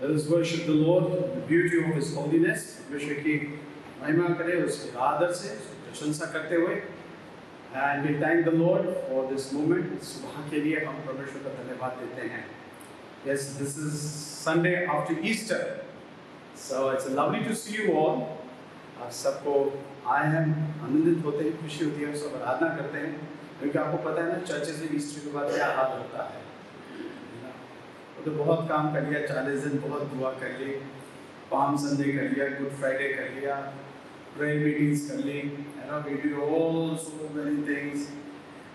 Let us worship the Lord in the beauty of His holiness. परमेश्वर की महिमा करें उसके आदर से प्रशंसा करते हुए. And we thank the Lord for this moment. सुबह के लिए हम परमेश्वर का धन्यवाद देते हैं. Yes, this is Sunday after Easter. So it's lovely to see you all. आप सबको आए हैं, आनंदित होते हैं, खुशी होती है, सब आराधना करते हैं. क्योंकि आपको पता है ना, चर्चेस में ईस्टर के बाद क्या हाल होता है. तो बहुत काम कर लिया, 40 दिन बहुत दुआ कर ली, पाम संडे कर लिया, गुड फ्राइडे कर लिया, प्रेयर मीटिंग्स कर ली, we do all so many things,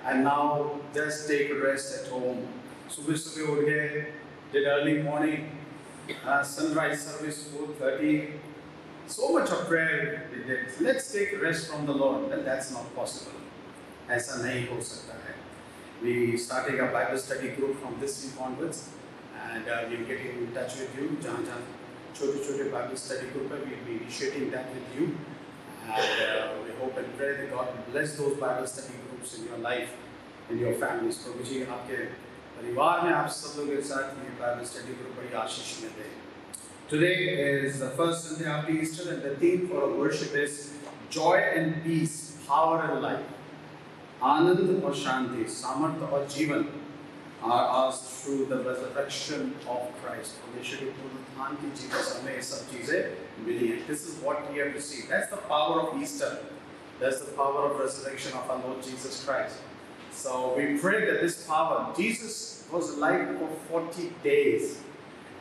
and now just take a rest at home. सुबह सुबह उठ गए, did early morning sunrise service 4:30, so much of prayer we did. Let's take a rest from the Lord. Well, that's not possible. ऐसा नहीं हो सकता है. We starting a Bible study group from this week onwards. And we'll get in touch with you. जहाँ छोटे Bible study group है, we'll be initiating that with you. And we hope and pray that God will bless those Bible study groups in your life, in your families. प्रभु जी आपके परिवार में आप सब लोगों के साथ ये Bible study group बड़ी आशीष में दे. Today is the first Sunday after Easter, and the theme for our worship is joy and peace, power and life. आनंद और शांति, सामर्थ्य और जीवन are ours through the resurrection of Christ. परमेश्वर के पुनरुत्थान की जीवन से हमें ये सब चीजें मिली हैं. This is what we have received. That's the power of Easter. That's the power of resurrection of our Lord Jesus Christ. So we pray that this power, Jesus was alive for 40 days.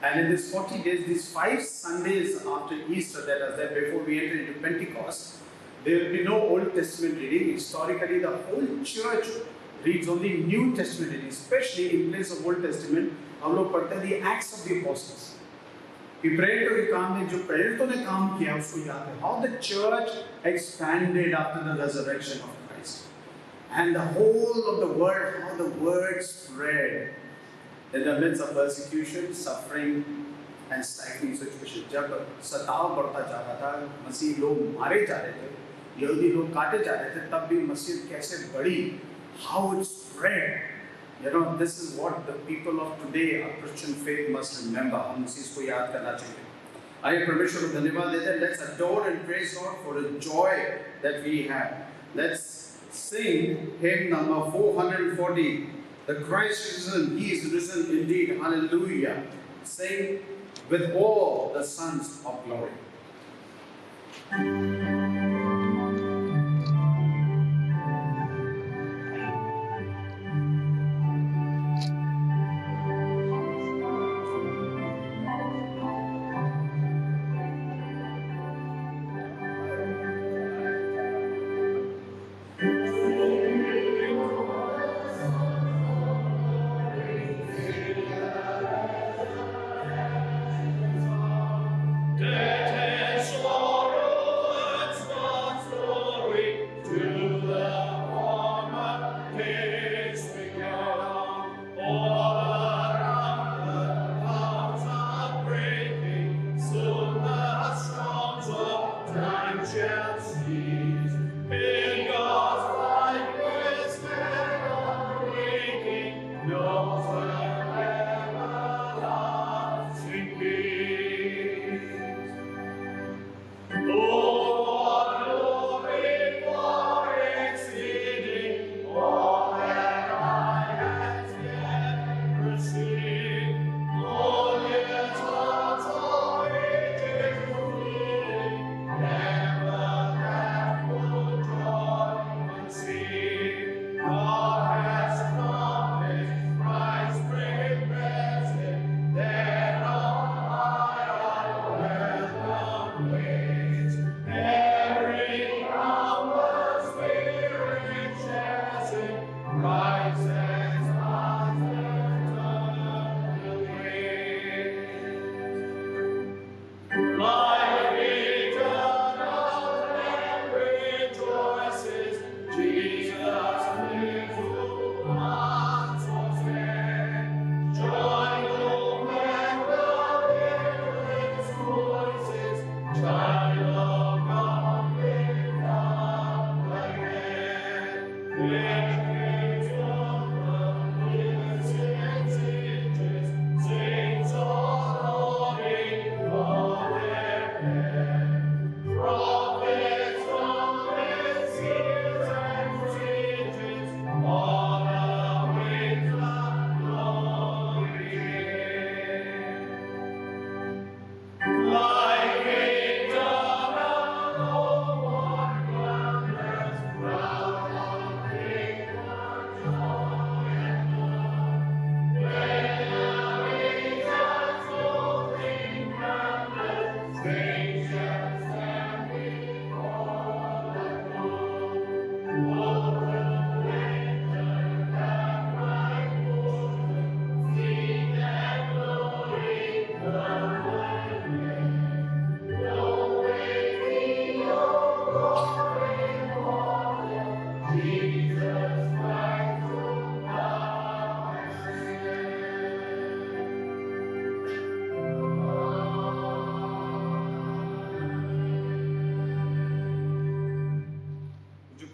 And in these 40 days, these 5 Sundays after Easter that are there before we enter into Pentecost, there will be no Old Testament reading. Historically, the whole church reads only New Testament reading, especially in place of Old Testament. हम लोग पढ़ते हैं the Acts of the Apostles. कि प्रेरितों के काम में जो प्रेरितों ने काम किया उसको याद है. How the church expanded after the resurrection of Christ, and the whole of the world, how the word spread in the midst of persecution, suffering, and stifling situation. जब सताव बढ़ता जा रहा था, मसीह लोग मारे जा रहे थे, यहूदी लोग काटे जा रहे थे, तब भी मसीह कैसे बढ़ी, how it spread. You know, this is what the people of today, our Christian faith, must remember. हम इस चीज़ को याद करना चाहिए. आइए परमेश्वर को धन्यवाद देते हैं. Let's adore and praise God for the joy that we have. Let's sing hymn number 440. The Christ is risen, He is risen indeed. Hallelujah. Sing with all the sons of glory.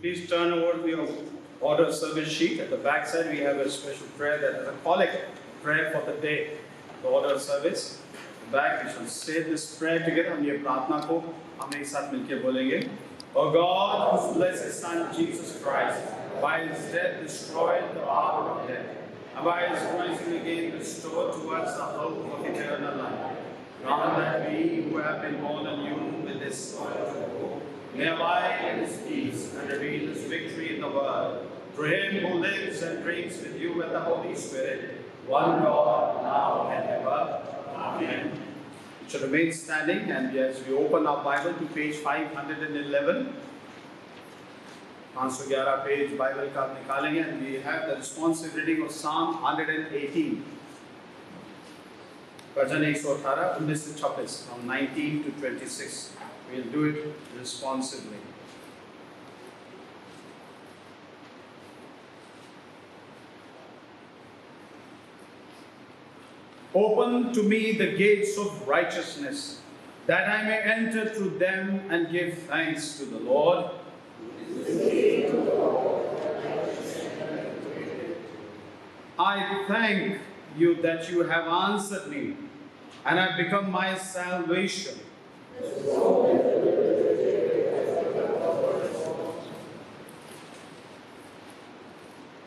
Please turn over to your order service sheet. At the back side, we have a special prayer that is a collect prayer for the day. The order service. The back, we shall say this prayer together. हम ये प्रार्थना को हम एक साथ मिलकर बोलेंगे. O God, whose blessed Son Jesus Christ, by his death destroyed the power of death, and by his rising again restored to us the hope of eternal life. Grant that we who have been born anew with this hope may abide in his peace and reveal his victory in the world. Through him who lives and reigns with you and the Holy Spirit, one God, now and ever. Amen. We shall remain standing, and as we open our Bible to page 511, 511 page Bible का आप निकालेंगे, and we have the responsive reading of Psalm 118. Bhajan 118, 19 से 26, from 19 to 26. We'll do it responsively. Open to me the gates of righteousness, that I may enter through them and give thanks to the Lord. I thank you that you have answered me and have become my salvation.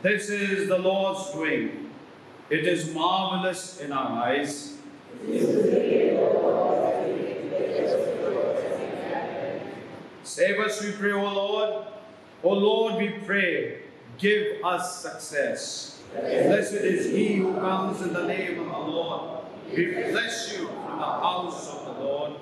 This is the Lord's doing. It is marvelous in our eyes. Save us, we pray, O Lord. O Lord, we pray, give us success. Blessed is he who comes in the name of the Lord. We bless you in the house of the Lord.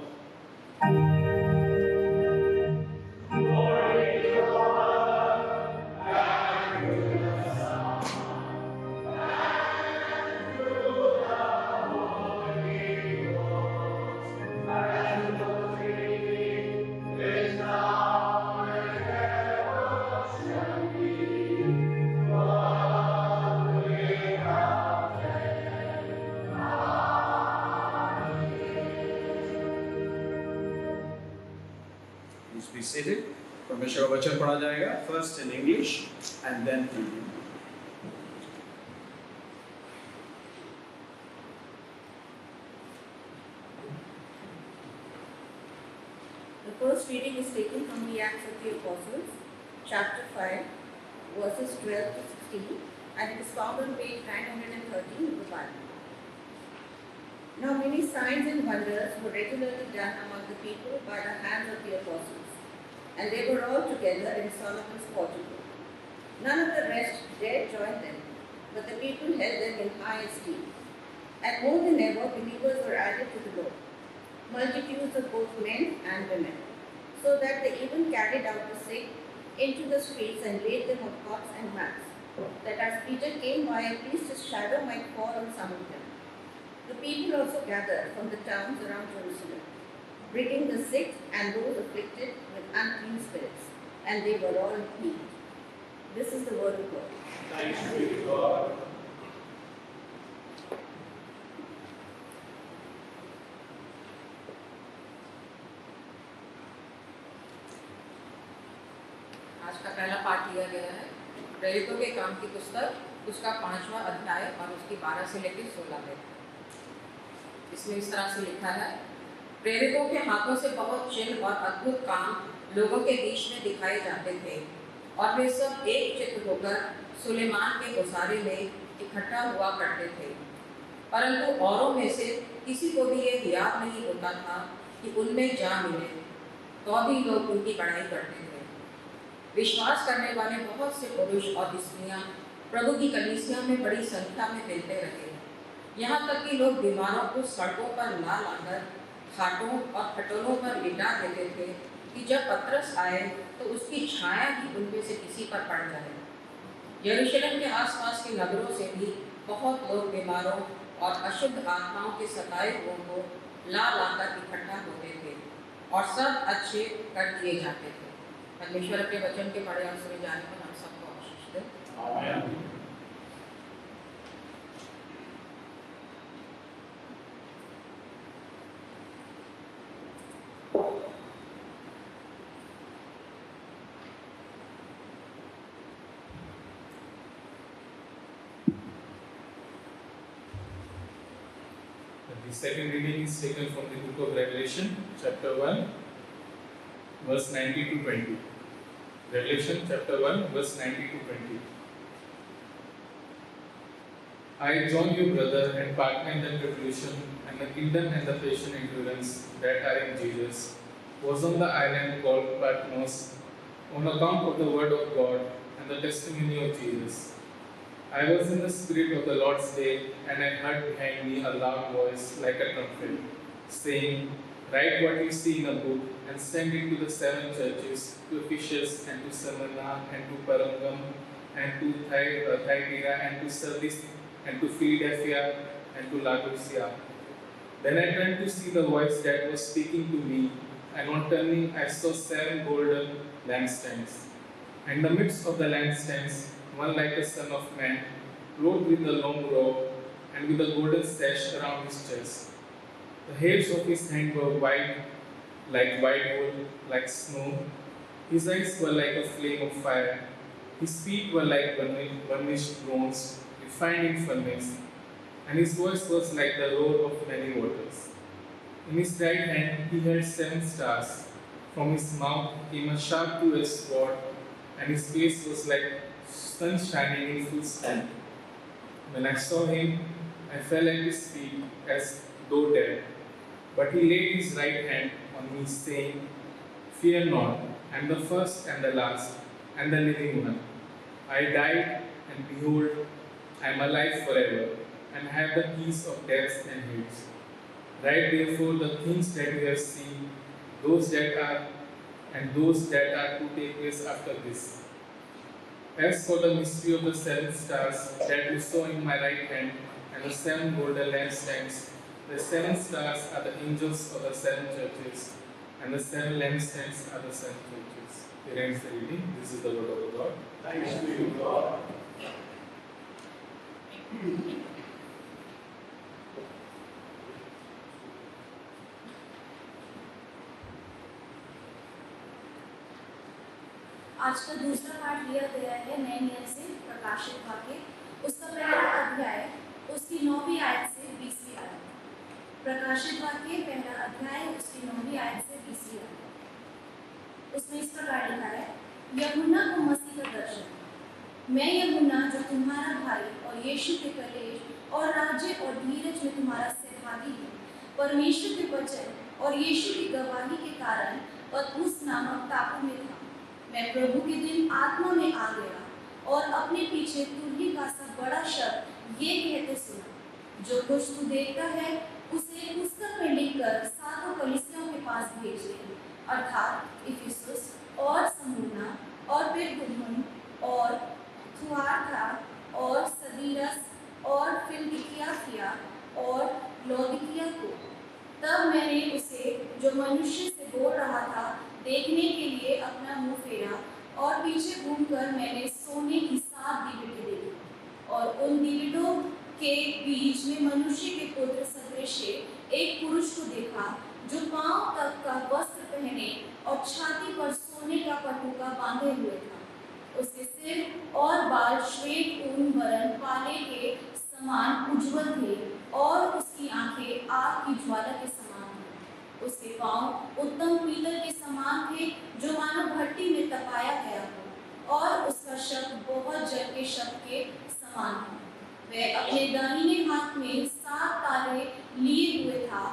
Be seated. परमेश्वर का वचन पढ़ा जाएगा, first in English and then in Hindi. The first reading is taken from the Acts of the Apostles, chapter 5, verses 12 to 16, and it is found on page 913 of the Bible. Now many signs and wonders were regularly done among the people by the hands of the apostles, and they were all together in Solomon's portico. None of the rest dared join them, but the people held them in high esteem. And more than ever, believers were added to the Lord, multitudes of both men and women, so that they even carried out the sick into the streets and laid them on cots and mats, that as Peter came by, at least his shadow might fall on some of them. The people also gathered from the towns around Jerusalem, bringing the sick and those afflicted with unclean spirits, and they were all healed. This is the word of God. Thanks be to God. आज का पहला पाठ लिया गया है प्रेरितों के काम की पुस्तक, उसका 5वां अध्याय और उसकी 12 से लेकर 16 तक। इसमें इस तरह से लिखा है, प्रेरितों के हाथों से बहुत चिन्ह और अद्भुत काम लोगों के बीच में दिखाए जाते थे, और वे सब एक चित्त होकर सुलेमान के उसारे में इकट्ठा हुआ करते थे। परंतु औरों में से किसी को भी ये याद नहीं होता था कि उनमें जा मिले, तो भी लोग उनकी बड़ाई करते थे। विश्वास करने वाले बहुत से पुरुष और स्त्रियां प्रभु की कलीसिया में बड़ी संख्या में मिलते रहे, यहाँ तक कि लोग बीमारों को सड़कों पर ला लाकर खाटों और खटोलों पर लिटा देते थे कि जब पतरस आए तो उसकी छाया ही उनमें से किसी पर पड़ जाए। यरूशलेम के आसपास के नगरों से भी बहुत लोग बीमारों और अशुद्ध आत्माओं के सताए हुओं को ला लाकर इकट्ठा होते थे, और सब अच्छे कर दिए जाते थे। परमेश्वर के वचन के पढ़े और सुने जाने पर हम सबको आशीष दे। आमीन। The second reading is taken from the book of Revelation, chapter 1, verse 90 to 20. Revelation chapter 1, verse 90 to 20. I, John, your brother and partner in the tribulation and the kingdom and the patient endurance that are in Jesus, was on the island called Patmos on account of the word of God and the testimony of Jesus. I was in the spirit of the Lord's day, and I heard behind me a loud voice like a trumpet, saying, Write what you see in a book, and send it to the 7 churches, to Ephesus, and to Smyrna, and to Pergamum, and to Thyatira, and to Sardis, and to Philadelphia, and to Laodicea. Then I turned to see the voice that was speaking to me, and on turning I saw 7 golden lampstands. And in the midst of the lampstands, one like a son of man, clothed with a long robe, and with a golden sash around his chest. The hairs of his head were white, like white wool, like snow. His eyes were like a flame of fire. His feet were like burnished bronze, refined in furnace. And his voice was like the roar of many waters. In his right hand he held 7 stars. From his mouth came a sharp two-edged sword, and his face was like sun shining in full splendor. When I saw him, I fell at his feet as though dead. But he laid his right hand on me, saying, Fear not, I am the first and the last, and the living one. I died, and behold, I am alive forever, and have the keys of death and Hades. Write therefore the things that you have seen, those that are, and those that are to take place after this. As for the mystery of the 7 stars that you saw in my right hand, and the 7 golden lampstands, the 7 stars are the angels of the 7 churches, and the 7 lampstands are the 7 churches. Here ends the reading. This is the word of God. Thanks to you, God. आज का दूसरा पाठ लिया गया है नए नियम से प्रकाशित वाक्य, उसका पहला अध्याय उसकी 9वीं आयत से 20वीं आयत। प्रकाशित वाक्य पहला अध्याय उसकी 9वीं आयत से 20वीं आयत। उसमें इस प्रकार लिखा है, यूहन्ना को मसीह का दर्शन। मैं यूहन्ना जो तुम्हारा भाई और यीशु के कलेश और राज्य और धीरज में तुम्हारा सहभागी है, परमेश्वर के वचन और यीशु की गवाही के कारण पतमुस नामक टापू में था। मैं प्रभु के दिन आत्मा में आ गया और अपने पीछे तुरही का सा बड़ा शब्द ये कहते सुना, जो कुछ तू देखता है उसे पुस्तक में लिखकर 7 कलीसियाओं के पास भेज दे, अर्थात इफिसुस और स्मुर्ना और पेरगमुन और थुआतीरा और सदीरस और फिलदिकिया और लौदीकिया को। तब मैंने उसे जो मनुष्य से बोल रहा था देखने के लिए अपना मुंह फेरा, और पीछे घूमकर मैंने सोने की 7 दीवटें देखी, और उन दीवटों के बीच में मनुष्य के पुत्र सदृश एक पुरुष को देखा, जो पांव तक का वस्त्र पहने और छाती पर सोने का पटुका बांधे हुए था। उसके सिर और बाल श्वेत ऊन वरन पाले के समान उज्ज्वल थे, और उसकी आंखें आग की ज्वाला के समान थी। उसके पांव उत्तम पीतल के समान थे, जो मानो भट्टी में तपाया गया हो, और उसका शब्द बहुत जल के शब्द के समान था। वह अपने दाहिने हाथ में 7 तारे लिए हुए था,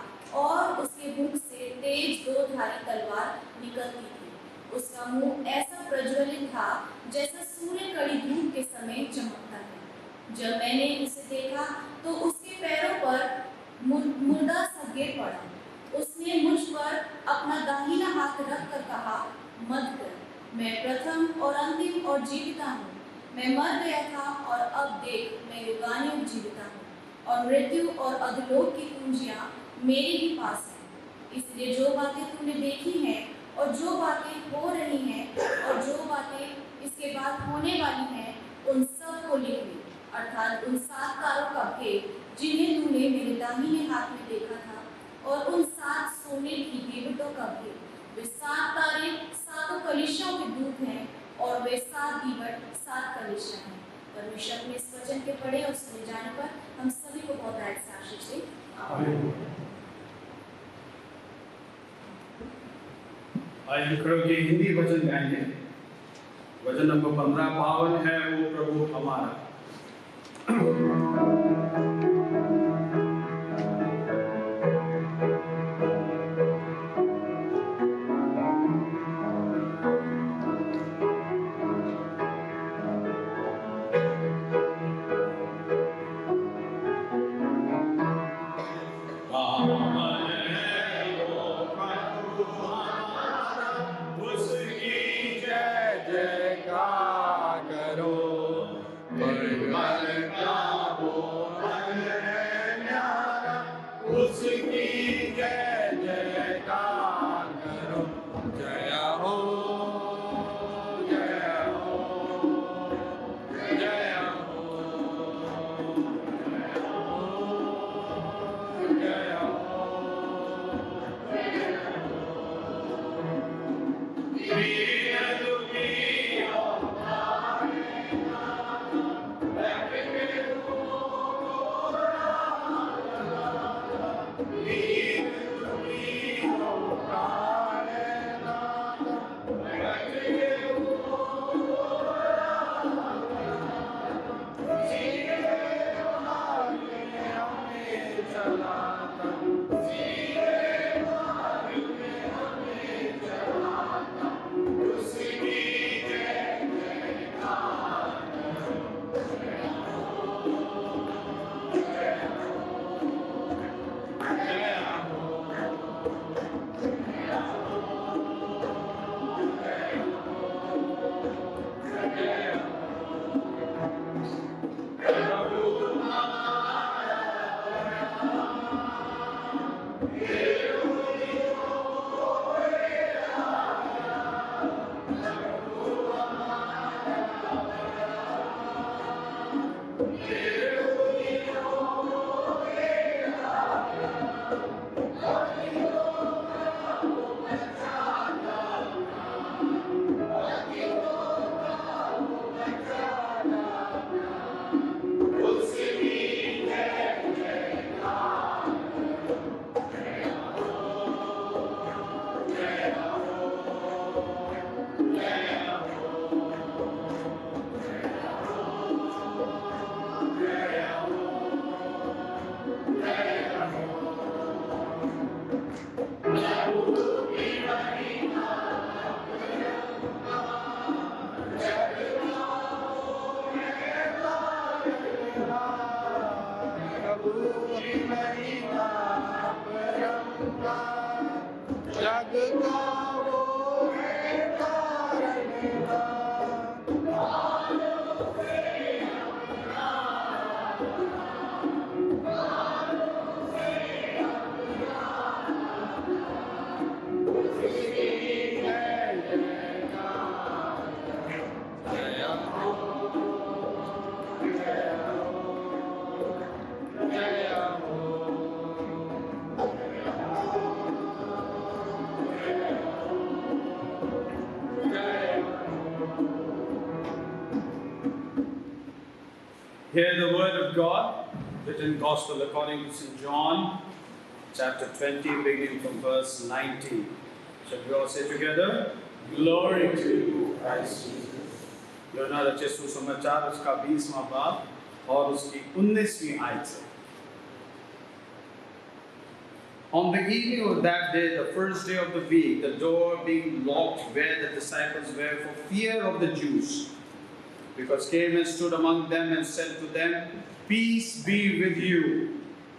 और उसके मुख से तेज 2 धारी तलवार निकलती थी। उसका मुंह ऐसा प्रज्वलित था जैसा सूर्य कड़ी धूप के समय चमकता है। जब मैंने उसे देखा तो उसके पैरों पर मुर्दा सा गिर पड़ा। उसने मुझ पर अपना दाहिना हाथ रख कर कहा, मत कर, मैं प्रथम और अंतिम और जीविता हूँ। मैं मर गया था और अब देख मैं युगानुयुग जीविता हूँ, और मृत्यु और अधोलोक की कुंजियाँ मेरे ही पास हैं। इसलिए जो बातें तूने देखी हैं और जो बातें हो रही हैं और जो बातें इसके बाद होने वाली हैं, उन सब को लिख ले, अर्थात उन 7 तारों का भेद जिन्हें तूने मेरे दाहिने हाथ में देखा था, और उन 7 सोने की दीवटों का भेद। वे 7 तारे 7 कलीसियाओं के दूत हैं, और वे 7 दीवट 7 कलीसियाँ हैं। परमेश्वर ने इस वचन के पढ़े और सुने जाने पर हम सभी को बहुत आशीष दे। आज हम खड़े होकर हिंदी भजन गाएंगे। भजन नंबर 15 पावन है वो प्रभु हमारा। Hear the word of God, written Gospel according to St. John, chapter 20, beginning from verse 19. Shall we all say together? Glory to you, Christ Jesus. यूहन्ना रचित सुसमाचार उसका 20वां बाब और उसकी 19वीं आयत से। On the evening of that day, the first day of the week, the door being locked where the disciples were for fear of the Jews, because came and stood among them and said to them, "Peace be with you."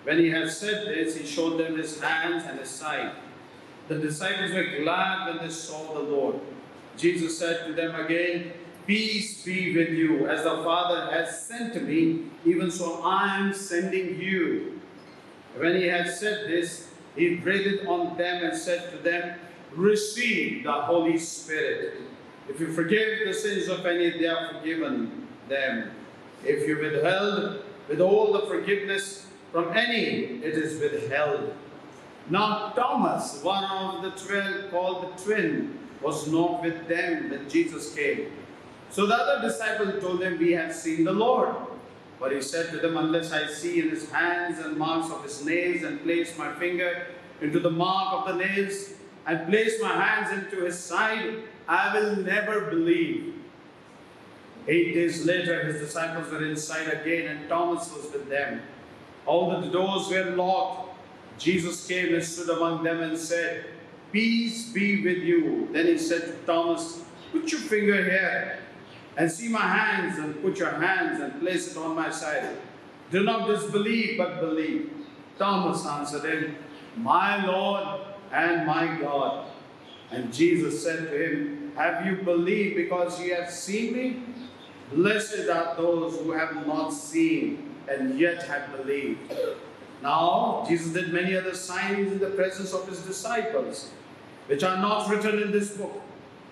When he had said this, he showed them his hands and his side. The disciples were glad when they saw the Lord. Jesus said to them again, "Peace be with you. As the Father has sent me, even so I am sending you." When he had said this, he breathed on them and said to them, "Receive the Holy Spirit. If you forgive the sins of any, they are forgiven them. If you withhold all the forgiveness from any, it is withheld." Now Thomas, one of the 12, called the twin, was not with them when Jesus came. So the other disciple told him, "We have seen the Lord." But he said to them, "Unless I see in his hands and marks of his nails, and place my finger into the mark of the nails, and place my hands into his side, I will never believe. 8 days later, his disciples were inside again, and Thomas was with them. All the doors were locked. Jesus came and stood among them and said, "Peace be with you." Then he said to Thomas, "Put your finger here and see my hands, and put your hands and place it on my side. Do not disbelieve, but believe." Thomas answered him, "My Lord and my God." And Jesus said to him, "Have you believed because you have seen me? Blessed are those who have not seen and yet have believed." Now, Jesus did many other signs in the presence of his disciples, which are not written in this book.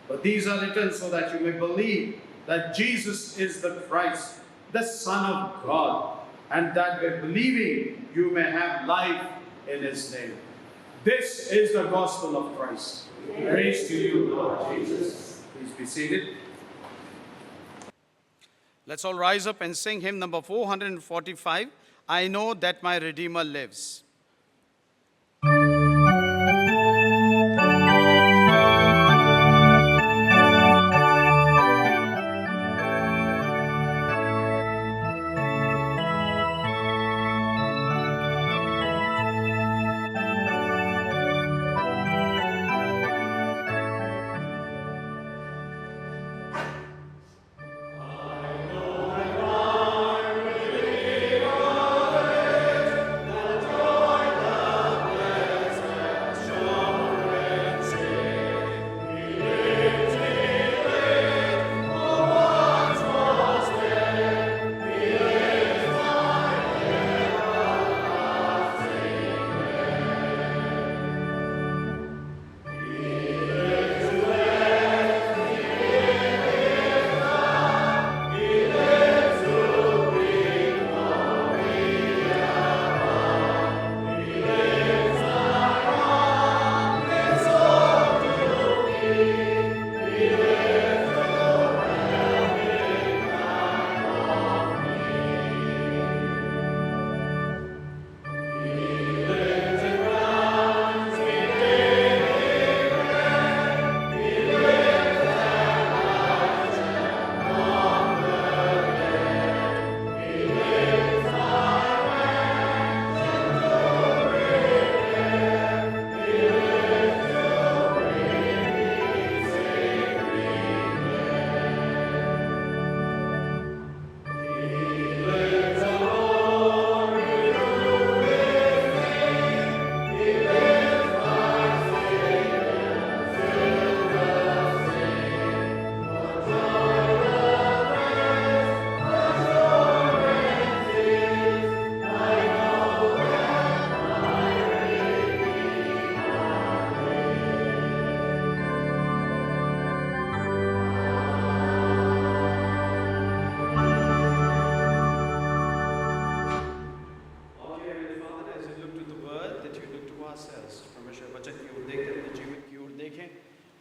But these are written so that you may believe that Jesus is the Christ, the Son of God, and that by believing you may have life in his name. This is the gospel of Christ. Praise to you, Lord Jesus. Please be seated. Let's all rise up and sing hymn number 445, "I Know That My Redeemer Lives."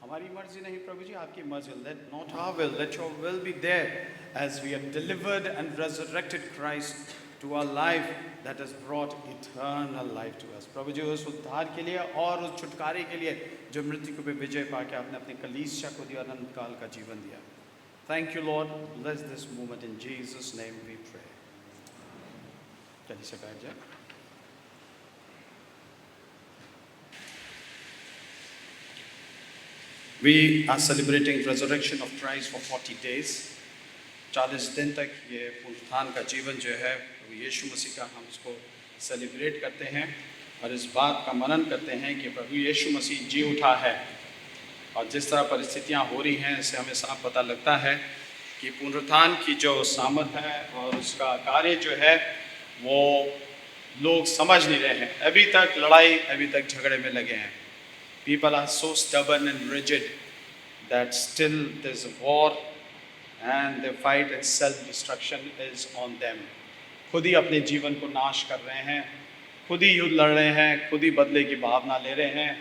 हमारी मर्जी नहीं प्रभु जी, आपकी मर्जी. Let not our will, let your will be there as we have delivered and resurrected Christ to our life that has brought eternal life to us. प्रभु जी उस उद्धार के लिए और उस छुटकारे के लिए जो मृत्यु पे विजय पाके आपने अपने कलीसिया को दिया, अनंत काल का जीवन दिया. Thank you Lord. Bless this moment in Jesus' name we pray. चलिए से बैठ जाए. We are celebrating resurrection of Christ for 40 days. 40 दिन तक ये पुनरुत्थान का जीवन जो है प्रभु यीशु मसीह का हम इसको सेलिब्रेट करते हैं और इस बात का मनन करते हैं कि प्रभु यीशु मसीह जी उठा है. और जिस तरह परिस्थितियां हो रही हैं इससे हमें साफ पता लगता है कि पुनरुत्थान की जो सामर्थ है और उसका कार्य जो है वो लोग समझ नहीं रहे हैं. अभी तक लड़ाई, अभी तक झगड़े में लगे हैं. People are so stubborn and rigid that still there's a war and the fight and self-destruction is on them. खुद ही अपने जीवन को नाश कर रहे हैं, खुद ही युद्ध लड़ रहे हैं, खुद ही बदले की भावना ले रहे हैं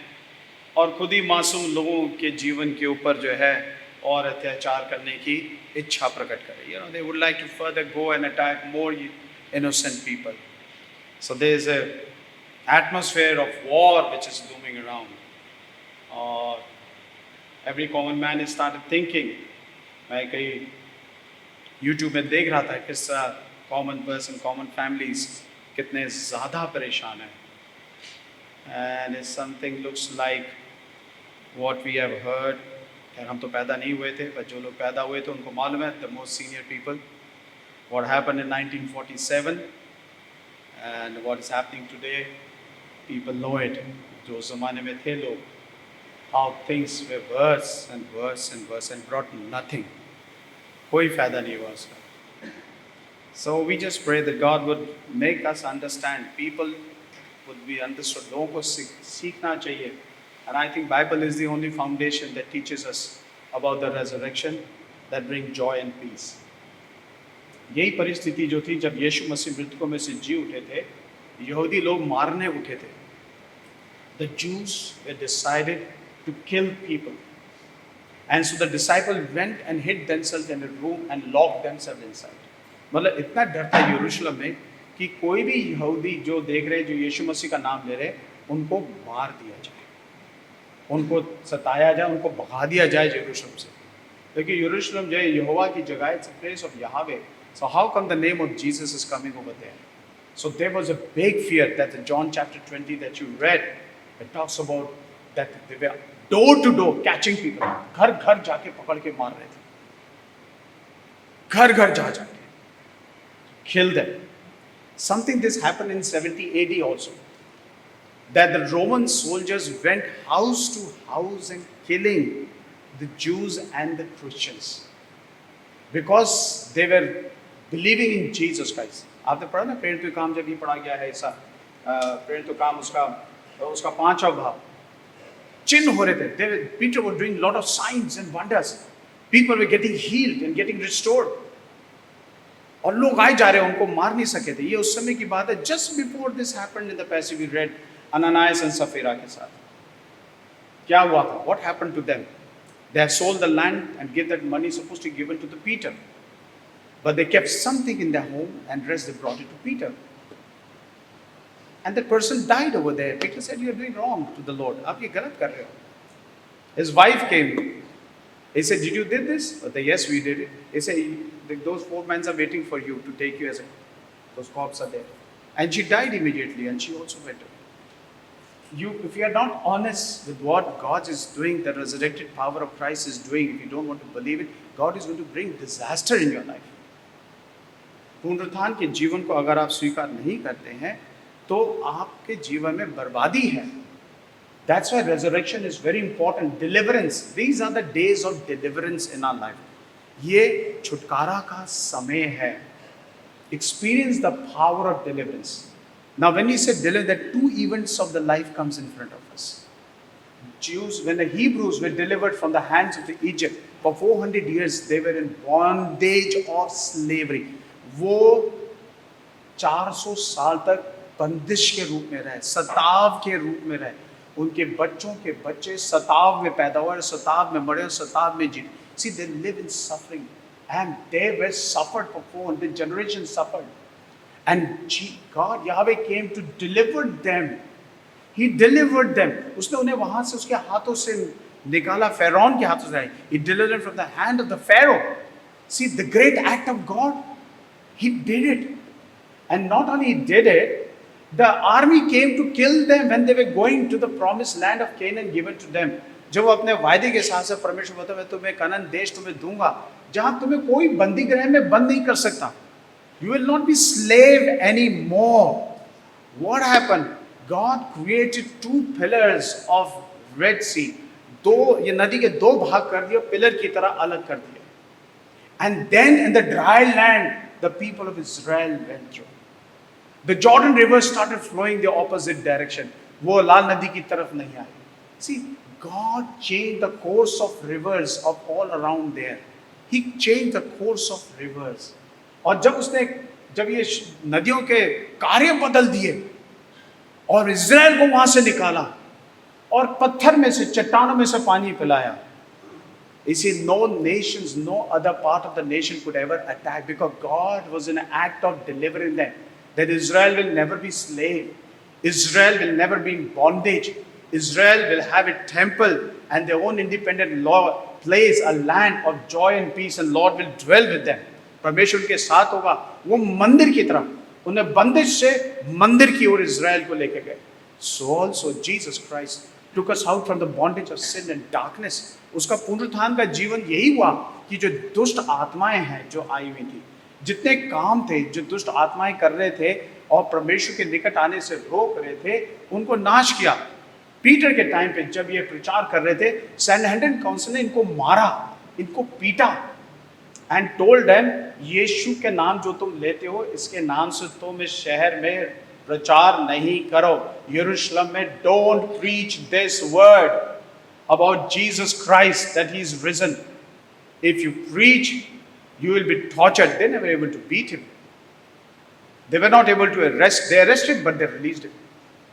और खुद ही मासूम लोगों के जीवन के ऊपर जो है और अत्याचार करने की इच्छा प्रकट कर रही है. They would like to further go and attack more innocent people. So there is a atmosphere of war which is looming around. और every common man has started thinking. मैं कहीं YouTube में देख रहा था किस कॉमन पर्सन, कॉमन फैमिलीज कितने ज़्यादा परेशान हैं. And it's something looks like what we have heard. खैर हम तो पैदा नहीं हुए थे, पर जो लोग पैदा हुए थे उनको मालूम है. The most senior people, what happened in 1947 and what is happening today, people know it. जो ज़माने में थे लोग, how things were worse and worse and worse and brought nothing. कोई फायदा नहीं हुआ उसका. So we just pray that God would make us understand. People would be understood. लोगों को सीखना चाहिए. And I think Bible is the only foundation that teaches us about the resurrection that brings joy and peace. यही परिस्थिति जो थी जब यीशु मसीह मृतकों में से जी उठे थे, यहूदी लोग मारने उठे थे. The Jews were decided to kill people. And so the disciples went and hid themselves in a room and locked themselves inside. मतलब इतना डर था यरूशलेम में कि कोई भी यहूदी जो देख रहे, जो यीशु मसीह का नाम ले रहे, उनको मार दिया जाए, उनको सताया जाए, उनको भगा दिया जाए यरूशलेम से. क्योंकि यरूशलेम जो है यहोवा की जगह, it's a place of Yahweh. So how come the name of Jesus is coming over there? So there was a big fear that in John chapter 20 that you read, it talks about that they were door to door catching people. घर घर जाके पकड़ के मार रहे थे, घर घर जा जाके kill them. Something this happened in 70 AD also, that the Roman soldiers went house to house and killing the Jews and the Christians because they were believing in Jesus Christ. आपने पढ़ा ना प्रेरित के काम, जब ये पढ़ा गया है ऐसा, प्रेरित के काम उसका 5वां भाग, चिन्ह हो रहे थे. Peter was doing a lot of signs and wonders. People were getting healed and getting restored. और लोग आए जा रहे, उनको मार नहीं सके थे. ये उस समय की बात है. Just before this happened in the passage we read, Ananias and Sapphira के साथ क्या हुआ था? What happened to them? They had sold the land and gave that money supposed to be given to the Peter, but they kept something in their home and rest they brought it to Peter. And that person died over there. Peter said, "You are doing wrong to the Lord. आप ये गलत कर रहे हो." His wife came. He said, "Did you did this?" They, "Yes, we did it." He said, "Those 4 men are waiting for you to take you as a." Those corpses are there. And she died immediately, and she also went away. If you are not honest with what God is doing, the resurrected power of Christ is doing, if you don't want to believe it, God is going to bring disaster in your life. पुनरुत्थान के जीवन को अगर आप स्वीकार नहीं करते हैं, तो आपके जीवन में बर्बादी है. That's why resurrection is very important. Deliverance. These are the days of deliverance in our life. ये छुटकारा का समय है. Experience the power of deliverance. Now, when you say deliverance, there are 2 events of the life comes in front of us. Jews, when the Hebrews were delivered from the hands of the Egypt, for 400 years they were in bondage or slavery. वो 400 साल तक बंदिश के रूप में रहे, सताव के रूप में रहे. उनके बच्चों के बच्चे सताव में पैदा हुए, सताव में मरे, सताव में जीते. See, they live in suffering, and they were suffered for 400 generations suffered. And God, Yahweh came to deliver them. He delivered them. उसने उन्हें वहां से उसके हाथों से निकाला, फेरोन के हाथों से. He delivered them from the hand of the Pharaoh. See, the great act of God, He did it. And not only He did it, the army came to kill them when they were going to the promised land of Canaan given to them. जब वो अपने वायदे के साथ से परमेश्वर बताता, मैं तुम्हें कनान देश तुम्हें दूंगा, जहां तुम्हें कोई बंदी गृह में बंद नहीं कर सकता. You will not be slave anymore. What happened? God created 2 pillars of Red Sea. ये नदी के 2 भाग कर दिए, पिलर की तरह अलग कर दिए. And then in the dry land, the people of Israel went through. The Jordan River started flowing the opposite direction. वो लाल नदी की तरफ नहीं आई. See, God changed the course of rivers of all around there. He changed the course of rivers. और जब ये नदियों के कार्य बदल दिए और इज़राइल को वहां से निकाला और पत्थर में से, चट्टानों में से पानी पिलाया. You see, no nations, no other part of the nation could ever attack, because God was in an act of delivering them. That Israel will never be slave. Israel will never be in bondage. Israel will have a temple and their own independent place, a land of joy and peace, and Lord will dwell with them. परमेश्वर के साथ होगा, वो मंदिर की तरफ, उन्हें बंदिश से मंदिर की ओर इज़राइल को लेके गए. So also Jesus Christ took us out from the bondage of sin and darkness. उसका पुनरुत्थान का जीवन यही हुआ कि जो दुष्ट आत्माएं हैं जो आई हुई थी, जितने काम थे जो दुष्ट आत्माएं कर रहे थे और परमेश्वर के निकट आने से रोक रहे थे, उनको नाश किया. पीटर के टाइम पे जब ये प्रचार कर रहे थे, सैनहेड्रिन काउंसिल ने इनको मारा, इनको पीटा, एंड टोल्ड देम, यीशु के नाम जो तुम लेते हो, इसके नाम से तुम इस शहर में प्रचार नहीं करो. यरूशलेम में don't preach this word about Jesus Christ that he is risen. If you preach, you will be tortured. They never able to beat him. They were not able to arrest. They arrested, but they released him.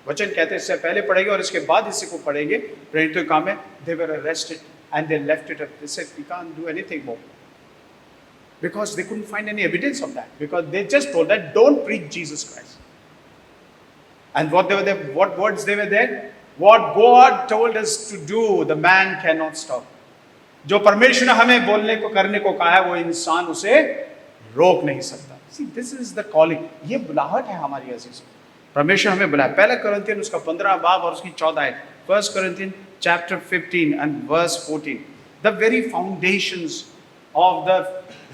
वचन कहते हैं इससे पहले पढ़ेंगे और इसके बाद इसी को पढ़ेंगे. प्रेरितों के काम में they were arrested and they left it. They said we can't do anything more because they couldn't find any evidence of that, because they just told that don't preach Jesus Christ. And what they were there, what words they were there? What God told us to do, the man cannot stop. जो परमेश्वर ने हमें बोलने को करने को कहा है, वो इंसान उसे रोक नहीं सकता. See, this is the calling. ये बुलाहट है हमारी अजीज. परमेश्वर हमें बुलाया. पहला कोरिन्थियन उसका 15 बाब और उसकी 14 आयत. 1 Corinthians chapter 15 and verse 14. The very foundations of the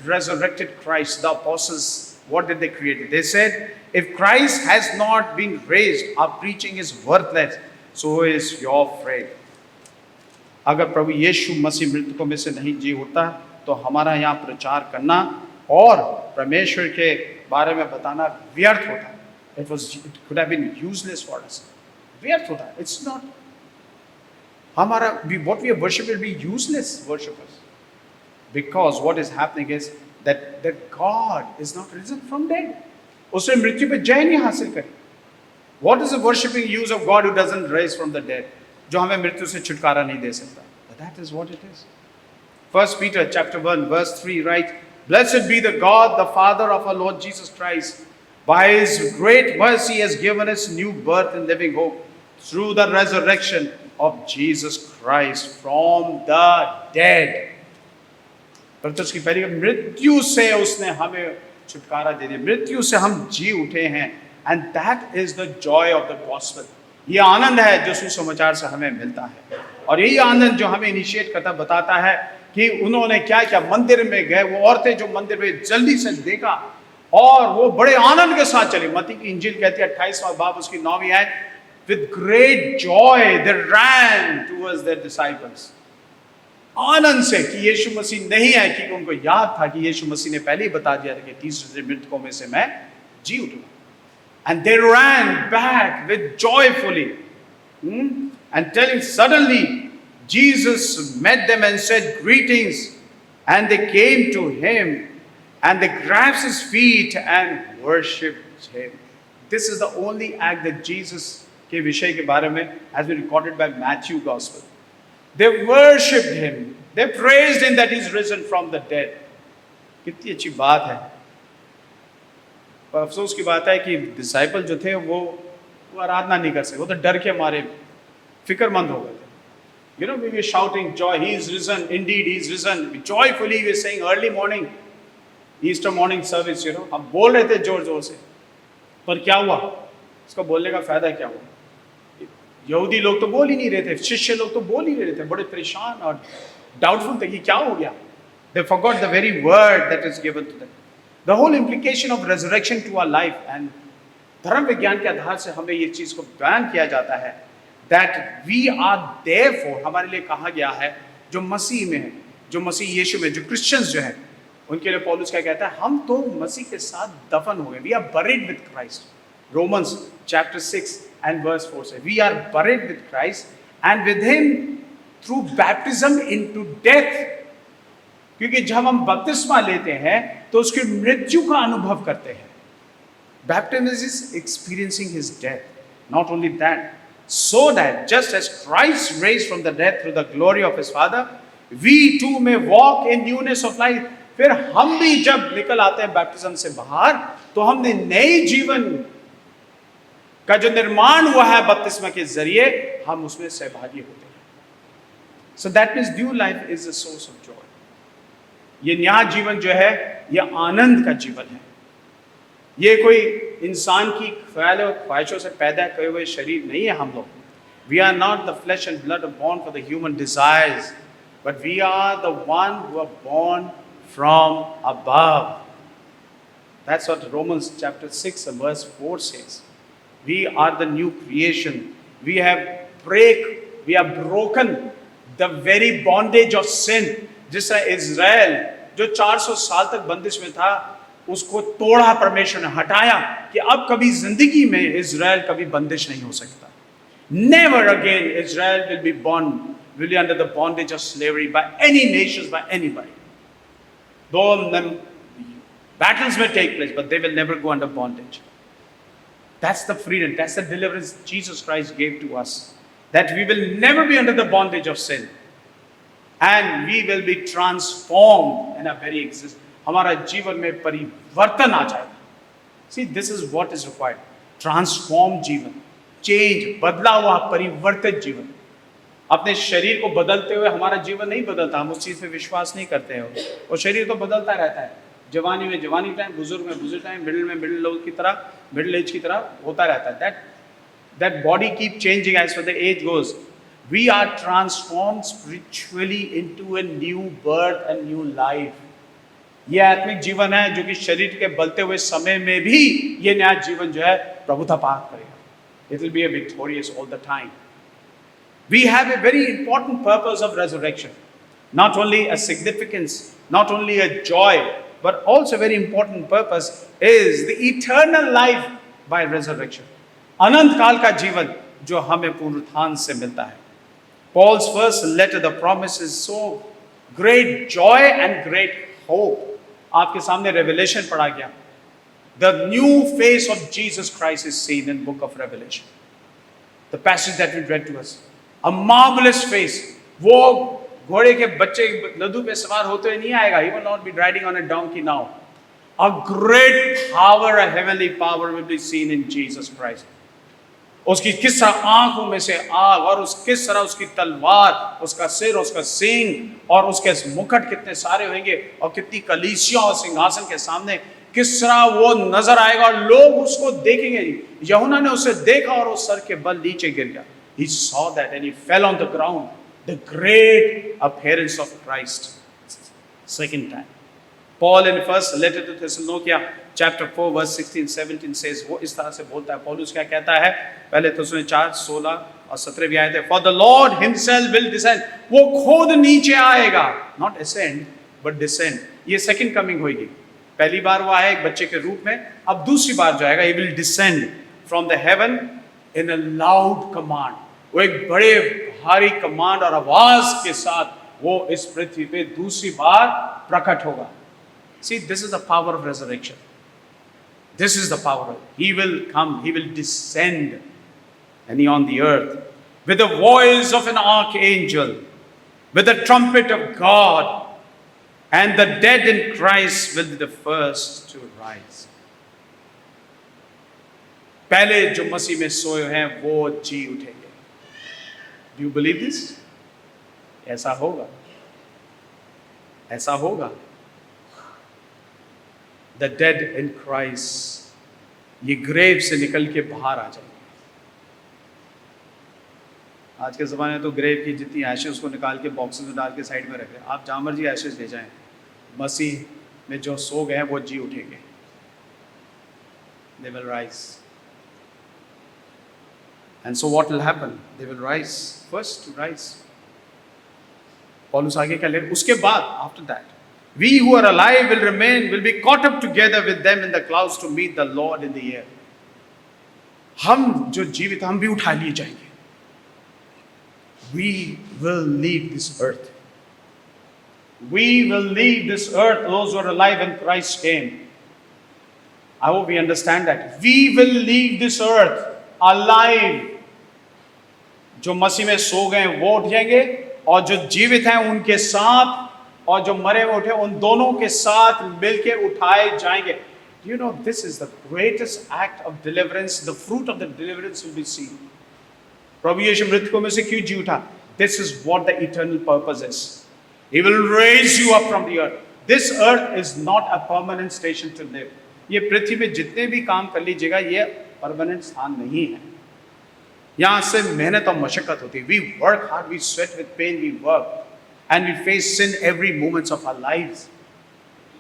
resurrected Christ, the apostles, what did they create? They said, if Christ has not been raised, our preaching is worthless. So is your faith. अगर प्रभु यीशु मसीह मृतकों में से नहीं जी उठता, तो हमारा यहाँ प्रचार करना और परमेश्वर के बारे में बताना व्यर्थ होता. It could have been useless for us. व्यर्थ होता. It's not. What we worship will be useless worshipers, because what is happening is that God is not risen from dead. उसने मृत्यु पे जय नहीं हासिल करी. What is the worshiping use of God who doesn't rise from the dead? जो हमें मृत्यु से छुटकारा नहीं दे सकता. But that is what it is. 1 Peter chapter 1 verse 3 writes, blessed be the God, the Father of our Lord Jesus Christ. By His great mercy He has given us new birth and living hope through the resurrection of Jesus Christ from the dead. पर उसकी पहली मृत्यु से उसने हमें छुटकारा दे दिया. मृत्यु से हम जी उठे हैं. And that is the joy of the gospel. ये आनंद है जो सुसमाचार से हमें मिलता है. और यही आनंद जो हमें इनिशिएट करता बताता है कि उन्होंने क्या किया. मंदिर में गए, वो औरतें जो मंदिर में जल्दी से देखा और वो बड़े आनंद के साथ चली. मत्ती की इंजील कहती है 28वां बाब उसकी 9वीं आयत, with great joy they ran towards their disciples. आनंद से कि यीशु मसीह नहीं है, कि उनको याद था कि यीशु मसीह ने पहले ही बता दिया था कि तीसरे मृतकों में से मैं जी उठूंगा. And they ran back with joyfully, and telling, suddenly Jesus met them and said, greetings. And they came to Him and they grasped His feet and worshipped Him. This is the only act that Jesus के विषय के बारे में has been recorded by Matthew Gospel. They worshipped Him. They praised Him that He's risen from the dead. कितनी अच्छी बात है. अफसोस की बात है कि डिसाइपल जो थे वो आराधना नहीं कर सके. वो तो डर के मारे फिक्रमंद हो गए थे. You know, we were shouting joy. He is risen. Indeed, He is risen. Joyfully we were saying early morning, Easter morning service. You know, हम बोल रहे थे जोर जोर से. पर क्या हुआ? इसका बोलने का फायदा क्या हुआ? यहूदी लोग तो बोल ही नहीं रहे थे. शिष्य लोग तो बोल ही नहीं रहे थे. बड़े परेशान और डाउटफुल थे कि क्या हो गया. They forgot the very word that is given to them. The whole implication of resurrection to our life, and धर्म विज्ञान के आधार से हमें ये चीज को बयान किया जाता है that we are therefore, हमारे लिए कहा गया है जो मसीह में है, जो मसीह यीशु में, जो क्रिश्चियंस जो है, उनके लिए पौलुस क्या कहता है, हम तो मसीह के साथ दफन हो गए. We are buried with Christ. Romans chapter 6 and verse 4 says, we are buried with Christ and with Him through baptism into death. क्योंकि जब हम बपतिस्मा लेते हैं तो उसकी मृत्यु का अनुभव करते हैं. Baptism is experiencing His death. Not only that, so that just as Christ raised from the dead through the glory of His Father, we too may walk in newness of life. फिर हम भी जब निकल आते हैं baptism से बाहर, तो हमने नए जीवन का जो निर्माण हुआ है बपतिस्मा के जरिए, हम उसमें सहभागी होते हैं। So that means new life is a source of Joy. ये नया जीवन जो है, ये आनंद का जीवन है। ये कोई इंसान की ख्याल और ख्वाहिशों से पैदा किए हुए शरीर नहीं है हम लोग। We are not the flesh and blood born for the human desires, but we are the one who are born from above. That's what Romans chapter 6 and verse 4 says. We are the new creation. We have broken the very bondage of sin. जिस तरह Israel जो 400 साल तक बंदिश में था, उसको तोड़ा परमेश्वर ने, हटाया कि अब कभी जिंदगी में इज़राइल कभी बंदिश नहीं हो सकता। Never again Israel will be under the bondage of slavery by any nations, by anybody. Though battles may take place, but they will never go under bondage. That's the freedom, that's the deliverance Jesus Christ gave to us. That we will never be under the bondage of sin. And we will be transformed in our very existence. हमारा जीवन में परिवर्तन आ जाएगा। See, this is what is required. Transform जीवन, change, बदला हुआ परिवर्तित जीवन। अपने शरीर को बदलते हुए हमारा जीवन नहीं बदलता, हम उस चीज़ पे विश्वास नहीं करते हैं। और शरीर तो बदलता रहता है, जवानी में जवानी टाइम, बुजुर्ग में बुजुर्ग टाइम, मिडिल में मिडिल लोग की तरह, मिडिल एज की तरह होता रहता है। That body keep changing as the age goes. We are transformed spiritually into a new birth and new life. यह आत्मिक जीवन है जो कि शरीर के बदलते हुए समय में भी ये नया जीवन जो है प्रभुता पार करेगा। It will be a victorious all the time. We have a very important purpose of resurrection. Not only a significance, not only a joy, but also very important purpose is the eternal life by resurrection. अनंत काल का जीवन जो हमें पुनरुत्थान से मिलता है। Paul's first letter, the promise is so great joy and great hope. आपके सामने रेवलेशन पढ़ा गया। The new face of Jesus Christ is seen in book of Revelation. The passage that we read to us. A marvelous face. वो घोड़े के बच्चे लद्दू पे सवार होते हुए नहीं आएगा। He will not be riding on a donkey now. A great power, a heavenly power will be seen in Jesus Christ. उसकी किस तरह आंखों में से आग, और किस तरह उसकी तलवार, उसका सिर, उसका सींग, और उसके मुकुट कितने सारे होंगे, और कितनी कलीसिया और सिंहासन के सामने किस तरह वो नजर आएगा, और लोग उसको देखेंगे। यूहन्ना ने उसे देखा और उस सर के बल नीचे गिर गया। He saw that and he fell on the ground. The great appearance of Christ. Second time. Paul in first letter to Thessalonica chapter 4 verse 16-17 says, वो इस तरह से बोलता है। पौलुस क्या कहता है? पहले Thessalonians 4, 16 और 17 भी आए थे। For the Lord himself will descend. वो खुद नीचे आएगा, not ascend but descend. ये second coming होगी। पहली बार वो आया एक बच्चे के रूप में, अब दूसरी बार जो आएगा, he will descend from the heaven in a loud command. वो एक बड़े भारी कमांड और आवाज के साथ वो इस पृथ्वी पे दूसरी बार प्रकट होगा। See, this is the power of resurrection. This is the power. He will come, he will descend, and he on the earth with the voice of an archangel, with the trumpet of God, and the dead in Christ will be the first to rise. पहले जो मसीह में सोए हैं वो जी उठेंगे। Do you believe this? ऐसा होगा, ऐसा होगा। The dead in Christ, ये ग्रेव से निकल के बाहर आ जाएंगे। आज के ज़माने में तो ग्रेव की जितनी एशेस उसको निकाल के बॉक्सेस में डाल के साइड में रख रहे हैं। आप जहाँ मर्जी एशेस ले जाएं, मसीह में जो सो गए हैं वो जी उठेंगे। They will rise. And so what will happen? They will rise. First to rise. पौलुस आगे क्या ले, उसके बाद after that, we who are alive will remain, will be caught up together with them in the clouds to meet the Lord in the air. हम जो जीवित, हम भी उठा लिए जाएंगे। We will leave this earth. We will leave this earth, those who are alive when Christ came. I hope we understand that. We will leave this earth alive. जो मसीह में सो गए वो उठ जाएंगे, और जो जीवित हैं उनके साथ, और जो मरे हुए उठे उन दोनों के साथ मिलके उठाए जाएंगे। Do you know this is the greatest act of deliverance? The fruit of the deliverance will be seen. प्रभु यीशु मृतकों में से क्यों जी उठा? This is what the eternal purpose is. He will raise you up from the earth. This earth is not a permanent station to live. ये पृथ्वी में जितने भी काम कर लीजिएगा ये परमानेंट स्थान नहीं है. यहाँ से मेहनत और मशक्कत होती है. We work hard, we sweat with pain, we work, and we face sin every moment of our lives.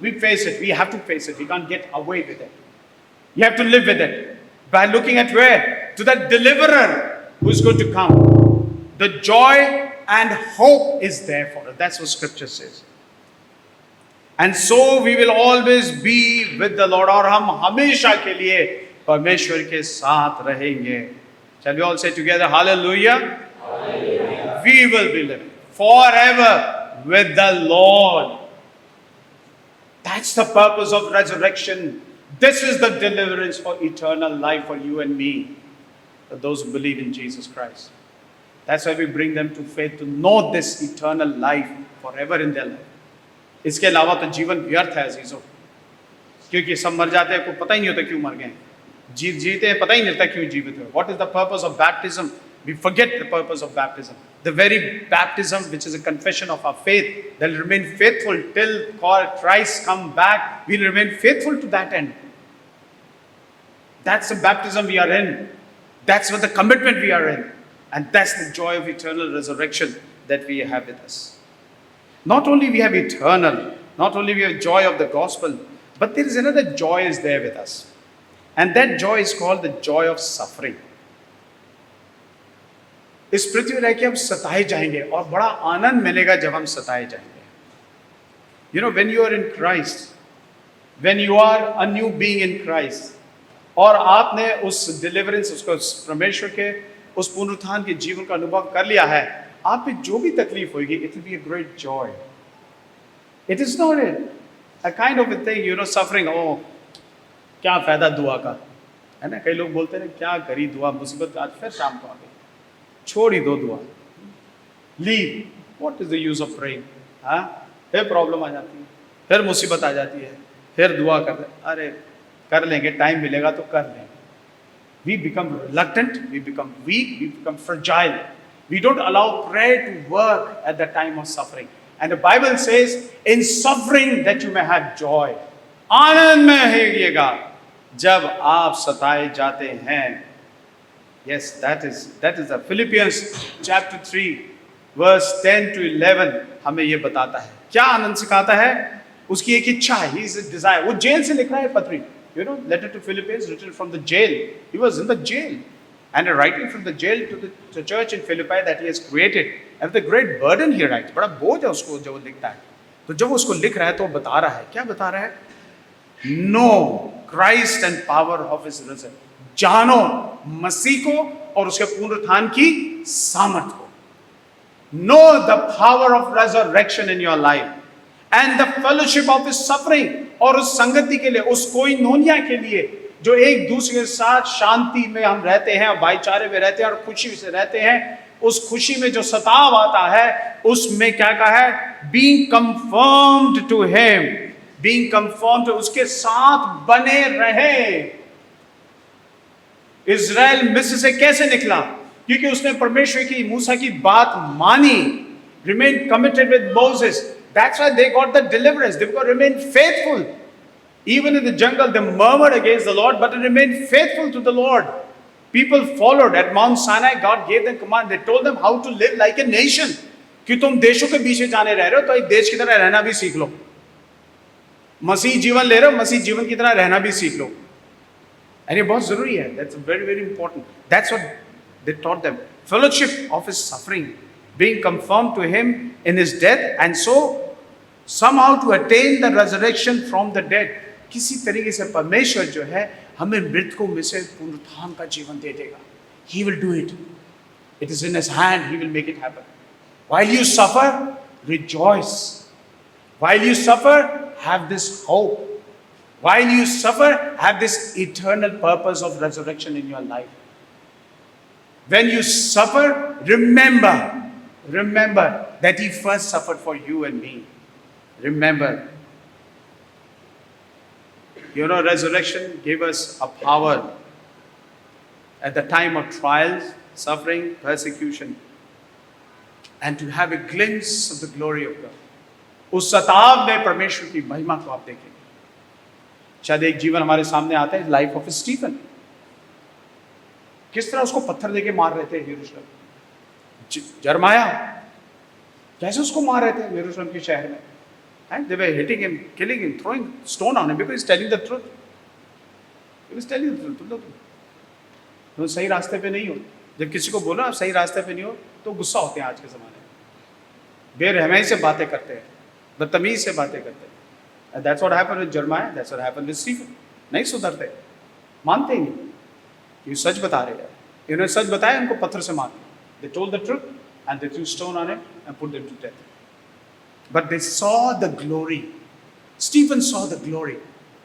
We face it. We have to face it. We can't get away with it. You have to live with it by looking at where? To that deliverer who is going to come. The joy and hope is there for us. That's what scripture says. And so we will always be with the Lord. और हम हमेशा के लिए परमेश्वर के साथ रहेंगे. Shall we all say together, Hallelujah? Hallelujah. We will be living forever with the Lord. That's the purpose of resurrection. This is the deliverance for eternal life for you and me, for those who believe in Jesus Christ. That's why we bring them to faith, to know this eternal life forever in their life. इसके अलावा तो जीवन व्यर्थ है अजीजों, क्योंकि सब मर जाते हैं, को पता ही नहीं होता क्यों मर गए. जीते हैं, पता ही नहीं होता क्यों जीवित हुए. What is the purpose of baptism? We forget the purpose of baptism. The very baptism, which is a confession of our faith, that will remain faithful till Christ come back. We'll remain faithful to that end. That's the baptism we are in. That's what the commitment we are in. And that's the joy of eternal resurrection that we have with us. Not only we have eternal, not only we have joy of the gospel, but there is another joy is there with us. And that joy is called the joy of suffering. इस पृथ्वी में रह के हम सताए जाएंगे और बड़ा आनंद मिलेगा जब हम सताए जाएंगे. You know, when you are in Christ, when you are a new being in Christ, और आपने उस deliverance, उसको परमेश्वर के उस पुनरुत्थान के जीवन का अनुभव कर लिया है, आप पे जो भी तकलीफ होगी, it will be a great joy. It is not a kind of a thing, you know, suffering. Oh, क्या फायदा दुआ का, है ना. कई लोग बोलते हैं क्या करी दुआ, मुसीबत आज फिर शाम को आ गई, छोड़ ही दो दुआ. Leave. What is the use of praying? हाँ, फिर प्रॉब्लम आ जाती है, फिर मुसीबत आ जाती है, फिर दुआ कर रहे, अरे कर लेंगे, टाइम मिलेगा तो कर लेंगे. We become reluctant, we become weak, we become fragile. We don't allow prayer to work at the time of suffering. And the Bible says, in suffering that you may have joy. आनंद में रहिएगा जब आप सताए जाते हैं. Yes, that is the Philippians chapter 3 verse 10 to 11 हमें ये बताता है. क्या आनंद सिखाता है? उसकी एक इच्छा है, his desire. वो जेल से लिख रहा है पत्री. You know, letter to Philippians written from the jail. He was in the jail. And writing from the jail to the church in Philippi that he has created. And the great burden he writes. बड़ा बोझ है उसको जब वो लिखता है. तो जब उसको लिख रहा है तो बता रहा है, क्या बता रहा है? Know Christ and power of his resurrection. जानो मसीह को और उसके पुनरुत्थान की सामर्थ को. Know the power of resurrection in your life. And the fellowship of his suffering. और उस संगति के लिए, उस कोइनोनिया के लिए, जो एक दूसरे के साथ शांति में हम रहते हैं और भाईचारे में रहते हैं और खुशी से रहते हैं, उस खुशी में जो सताव आता है, उसमें क्या कहा है? Being conformed to him. Being conformed to, उसके साथ बने रहे. इज़राइल मिस्र से कैसे निकला? क्योंकि उसने परमेश्वर की, मूसा की बात मानी. Remain committed with Moses. That's why they got the deliverance. They've got to remain faithful. Even in the jungle, they murmured against the Lord, but they remained faithful to the Lord. People followed. At Mount Sinai, God gave them command. They told them how to live like a nation. कि तुम देशों के बीच में जाने रह रहे हो, तो एक देश की तरह रहना भी सीख लो. मसीह जीवन ले रहे हो, मसीह जीवन की तरह रहना भी सीख लो. And ये बहुत जरूरी है. That's very, very important. That's what they taught them. Fellowship of his suffering. Being conformed to him in his death, and so somehow to attain the resurrection from the dead. किसी तरीके से परमेश्वर जो है हमें मृतकों में से पुनरुत्थान का जीवन दे देगा. He will do it. It is in his hand. He will make it happen. While you suffer, rejoice. While you suffer, have this hope. While you suffer, have this eternal purpose of resurrection in your life. When you suffer, remember that he first suffered for you and me. Remember. You know, resurrection gave us a power at the time of trials, suffering, persecution, and to have a glimpse of the glory of God. उस सताव में परमेश्वर की महिमा को आप देखेंगे. शायद एक जीवन हमारे सामने आता है, लाइफ ऑफ स्टीफन. किस तरह उसको पत्थर देके मार रहे थे यरूशलेम. जरमाया कैसे उसको मार रहे थे यरूशलेम के शहर में. And they were hitting him, killing him, throwing stone on him because he's telling the truth. He was telling the truth. तुम सही रास्ते पे नहीं हो. जब किसी को बोलो आप सही रास्ते पे नहीं हो तो गुस्सा होते हैं आज के ज़माने में. बेरहमी से बातें करते हैं, बदतमीज से बातें करते हैं. And that's what happened with Jeremiah. That's what happened with Stephen. नहीं सुधरते, मानते ही नहीं. ये सच बता रहे हैं. इन्होंने सच बताया, उनको पत्थर से मार. They told the truth and they threw stone on him and put him to death. But they saw the glory. Stephen saw the glory.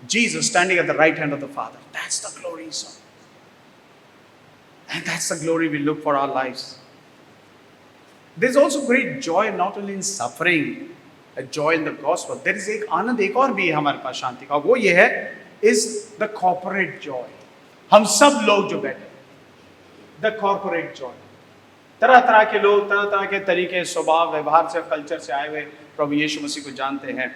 Jesus standing at the right hand of the Father. That's the glory he saw. And that's the glory we look for our lives. There's also great joy not only in suffering, a joy in the gospel. There is एक आनंद एक और भी है हमारे पास शांति का. वो ये है is the corporate joy. हम सब लोग जो बैठे, the corporate joy. तरह तरह के लोग, तरह तरह के तरीके, स्वभाव, व्यवहार से, कल्चर से आए हुए प्रभु यीशु मसीह को जानते हैं.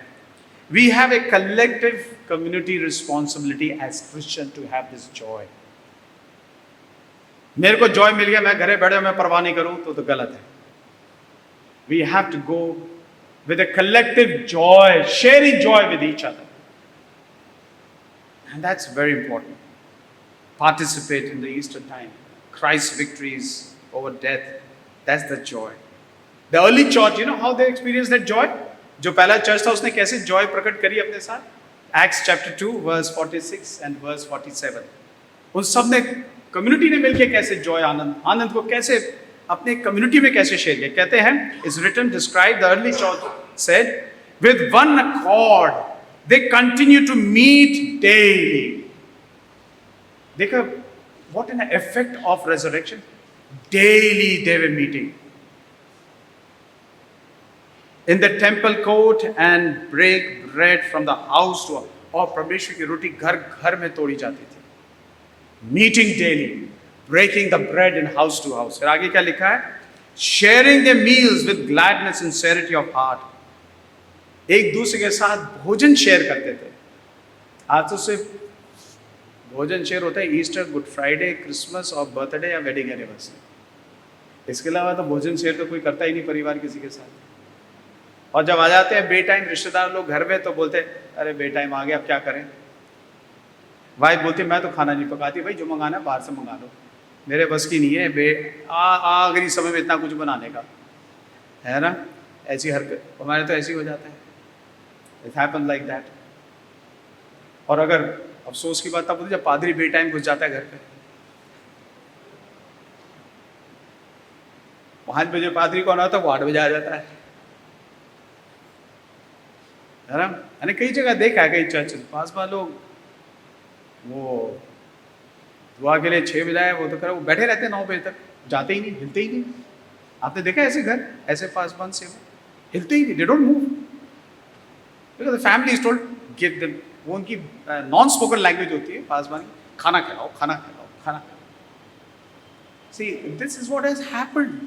We have a collective community responsibility as Christian to have this joy. मेरे को जॉय मिल गया, मैं घरे बैठे मैं परवाह नहीं करूं तो गलत है. We have to go with a collective joy, sharing joy with each other. And that's very important. Participate in the Easter time. Christ's victories over death. That's the joy. The early church, you know how they experienced that joy? जो पहला church था उसने कैसे Joy प्रकट करी अपने साथ. Acts chapter 2 verse 46 and verse 47. उन सब ने कम्युनिटी ने मिलकर कैसे जॉय आनंद को कैसे अपने कम्युनिटी में कैसे शेयर किया. कहते हैं is written, described, the early church said, with one accord they continue to meet daily. देखो what an effect of resurrection. Daily they were meeting in the temple court and break bread from the house to house. और परमेश्वर की रोटी घर घर में तोड़ी जाती थी. Meeting daily, breaking the bread in house to house. फिर आगे क्या लिखा है? Sharing their meals with gladness and sincerity of heart. एक दूसरे के साथ भोजन शेयर करते थे. आज तो सिर्फ भोजन शेयर होता है ईस्टर, गुड फ्राइडे, क्रिसमस और बर्थडे या वेडिंग एनिवर्सरी. इसके अलावा तो भोजन शेयर तो कोई करता ही नहीं परिवार किसी के साथ. और जब आ जाते हैं बे टाइम रिश्तेदार लोग घर में तो बोलते हैं अरे बे टाइम आ गया अब क्या करें. वाइफ बोलती मैं तो खाना नहीं पकाती, भाई जो मंगाना है बाहर से मंगा लो, मेरे बस की नहीं है आखिरी समय में इतना कुछ बनाने का, है ना. ऐसी हरकत हमारे तो ऐसी हो जाता है. It happen like that. और अगर अफसोस की बात तब होती जब पादरी बे टाइम घुस जाता है घर पे. 5 बजे पादरी को आना होता है, वो 8 बजे आ जाता है ना. मैंने कई जगह देखा है, कई चर्च पास लोग वो दुआ के लिए 6 बजे आए वो तो करे वो बैठे रहते हैं 9 बजे तक, जाते ही नहीं, हिलते ही नहीं. आपने देखा ऐसे घर, ऐसे पासबान से वो हिलते ही नहीं, they don't move because the family is told give them. वो उनकी नॉन स्पोकन लैंग्वेज होती है पासबान की, खाना खिलाओ खाना खिलाओ खाना खिलाओ. See this is what has happened.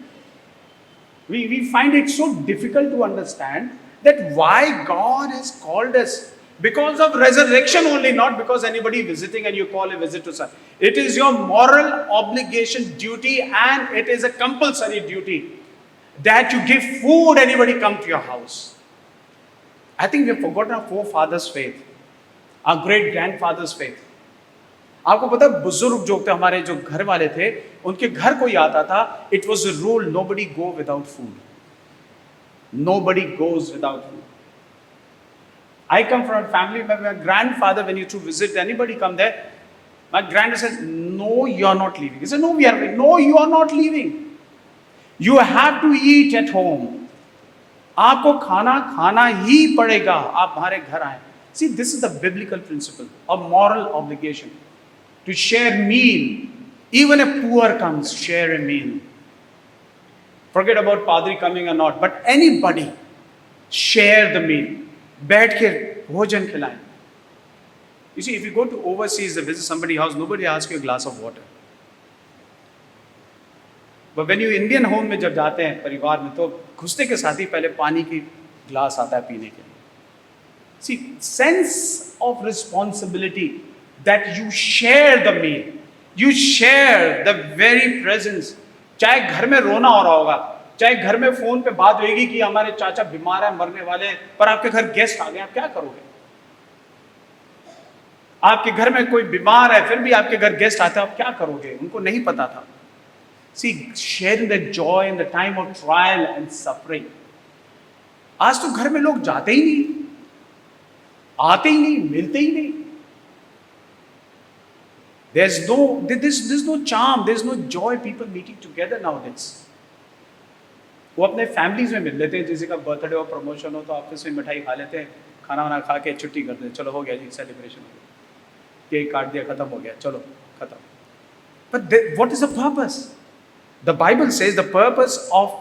We find it so difficult to understand that why God has called us. Because of resurrection only, not because anybody visiting and you call a visit to son. It is your moral obligation, duty, and it is a compulsory duty that you give food anybody come to your house. I think we have forgotten our forefathers' faith, our great grandfathers' faith. आपको पता है बुजुर्ग जो थे हमारे जो घर वाले थे, उनके घर कोई आता था, it was a rule nobody go without food. Nobody goes without food. I come from a family where my grandfather, when he used to visit anybody come there, my granddad said, no, you are not leaving. He said, no, we are leaving. No, you are not leaving. You have to eat at home. आपको खाना खाना ही पड़ेगा, आप हमारे घर आए. See, this is the biblical principle of moral obligation. To share meal. Even a poor comes, share a meal. Forget about padri coming or not, but anybody, share the meal. बैठ के भोजन खिलाएं. You see, if you go to overseas to visit somebody's house, nobody asks you a glass of water. But when you Indian home में जब जाते हैं परिवार में, तो घुसने के साथ ही पहले पानी की ग्लास आता है पीने के लिए. See, sense of responsibility that you share the meal, you share the very presence. चाहे घर में रोना हो रहा होगा, चाहे घर में फोन पे बात होगी कि हमारे चाचा बीमार है, मरने वाले हैं, पर आपके घर गेस्ट आ गए, आप क्या करोगे? आपके घर में कोई बीमार है, फिर भी आपके घर गेस्ट आते हैं, आप क्या करोगे? उनको नहीं पता था. See, sharing the joy in the time of trial and suffering. आज तो घर में लोग जाते ही नहीं, आते ही नहीं, मिलते ही नहीं. There's no charm, there's no joy people meeting together nowadays. वो अपने फैमिलीज में मिल लेते हैं, किसी का बर्थडे हो, प्रमोशन हो, तो आपस में मिठाई खा लेते हैं, खाना वाना खा के छुट्टी करते हैं, चलो हो गया जी, सेलिब्रेशन हो गया, केक काट दिया, खत्म हो गया, चलो खत्म. But what is the purpose? The Bible says the purpose of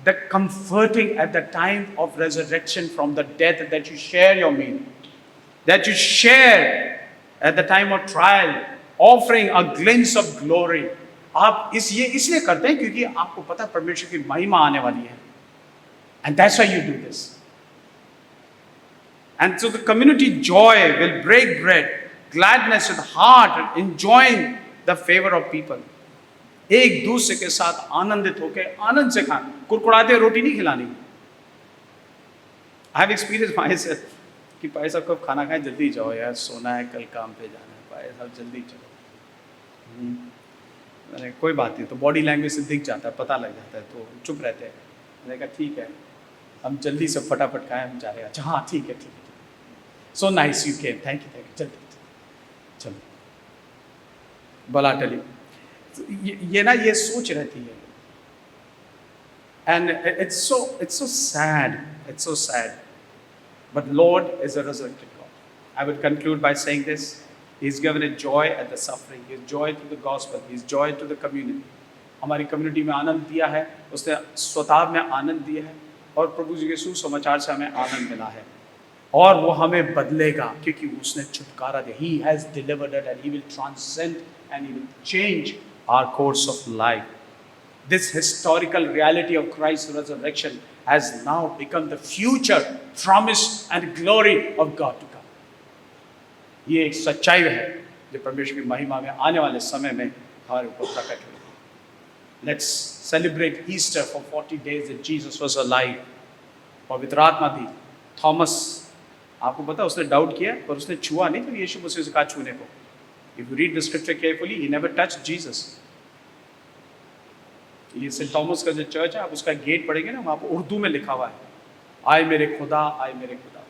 the comforting at the time of resurrection from the death, that you share your meal, that you share at the time of trial, offering a glimpse of glory. आप इसलिए करते हैं क्योंकि आपको पता है परमेश्वर की महिमा आने वाली है. And that's why you do this. And so the community joy will break bread, gladness with heart, enjoying the favor of people. एक दूसरे के साथ आनंदित होकर आनंद से खाना, कुरकुराते रोटी नहीं खिलानी. आई हैव एक्सपीरियंस myself कि भाई साहब कब खाना खाएं, जल्दी जाओ यार, सोना है, कल काम पे जाना है, भाई साहब जल्दी चलो. मैंने कोई बात नहीं, तो बॉडी लैंग्वेज से दिख जाता है, पता लग जाता है, तो चुप रहते हैं. मैंने कहा ठीक है, हम जल्दी से फटाफट खाएं, हम जा रहे हैं. अच्छा हाँ ठीक है ठीक है, so nice you came, thank you जल्दी चलो. बला टेल ये ना ये सोच रहती है. And it's so sad. But Lord is a resurrected God. I would conclude by saying this. He's given a joy at the suffering. He's joy to the gospel. He's joy to the community. हमारी community में आनंद दिया है, उसने स्वताव में आनंद दिया है, और प्रभु जी के सुसमाचार से हमें आनंद मिला है, और वो हमें बदलेगा क्योंकि उसने छुटकारा दिया. He has delivered it and he will transcend and he will change our course of life. This historical reality of Christ's resurrection has now become the future promise and glory of God to come. ये एक सच्चाई है जो परमेश्वर की महिमा में आने वाले समय में हमारे ऊपर प्रकट हुई. Let's celebrate Easter for 40 days that Jesus was alive. पवित्र आत्मा दी. थॉमस, आपको पता उसने डाउट किया, पर उसने छुआ नहीं, तो यीशु मसीह से कहा छूने को. If you read the scripture carefully, he never touched Jesus. ये सेंट थॉमस का जो चर्च है, आप उसका गेट पढ़ेंगे ना, वहाँ पर उर्दू में लिखा हुआ है, आए मेरे खुदा, आए मेरे खुदा.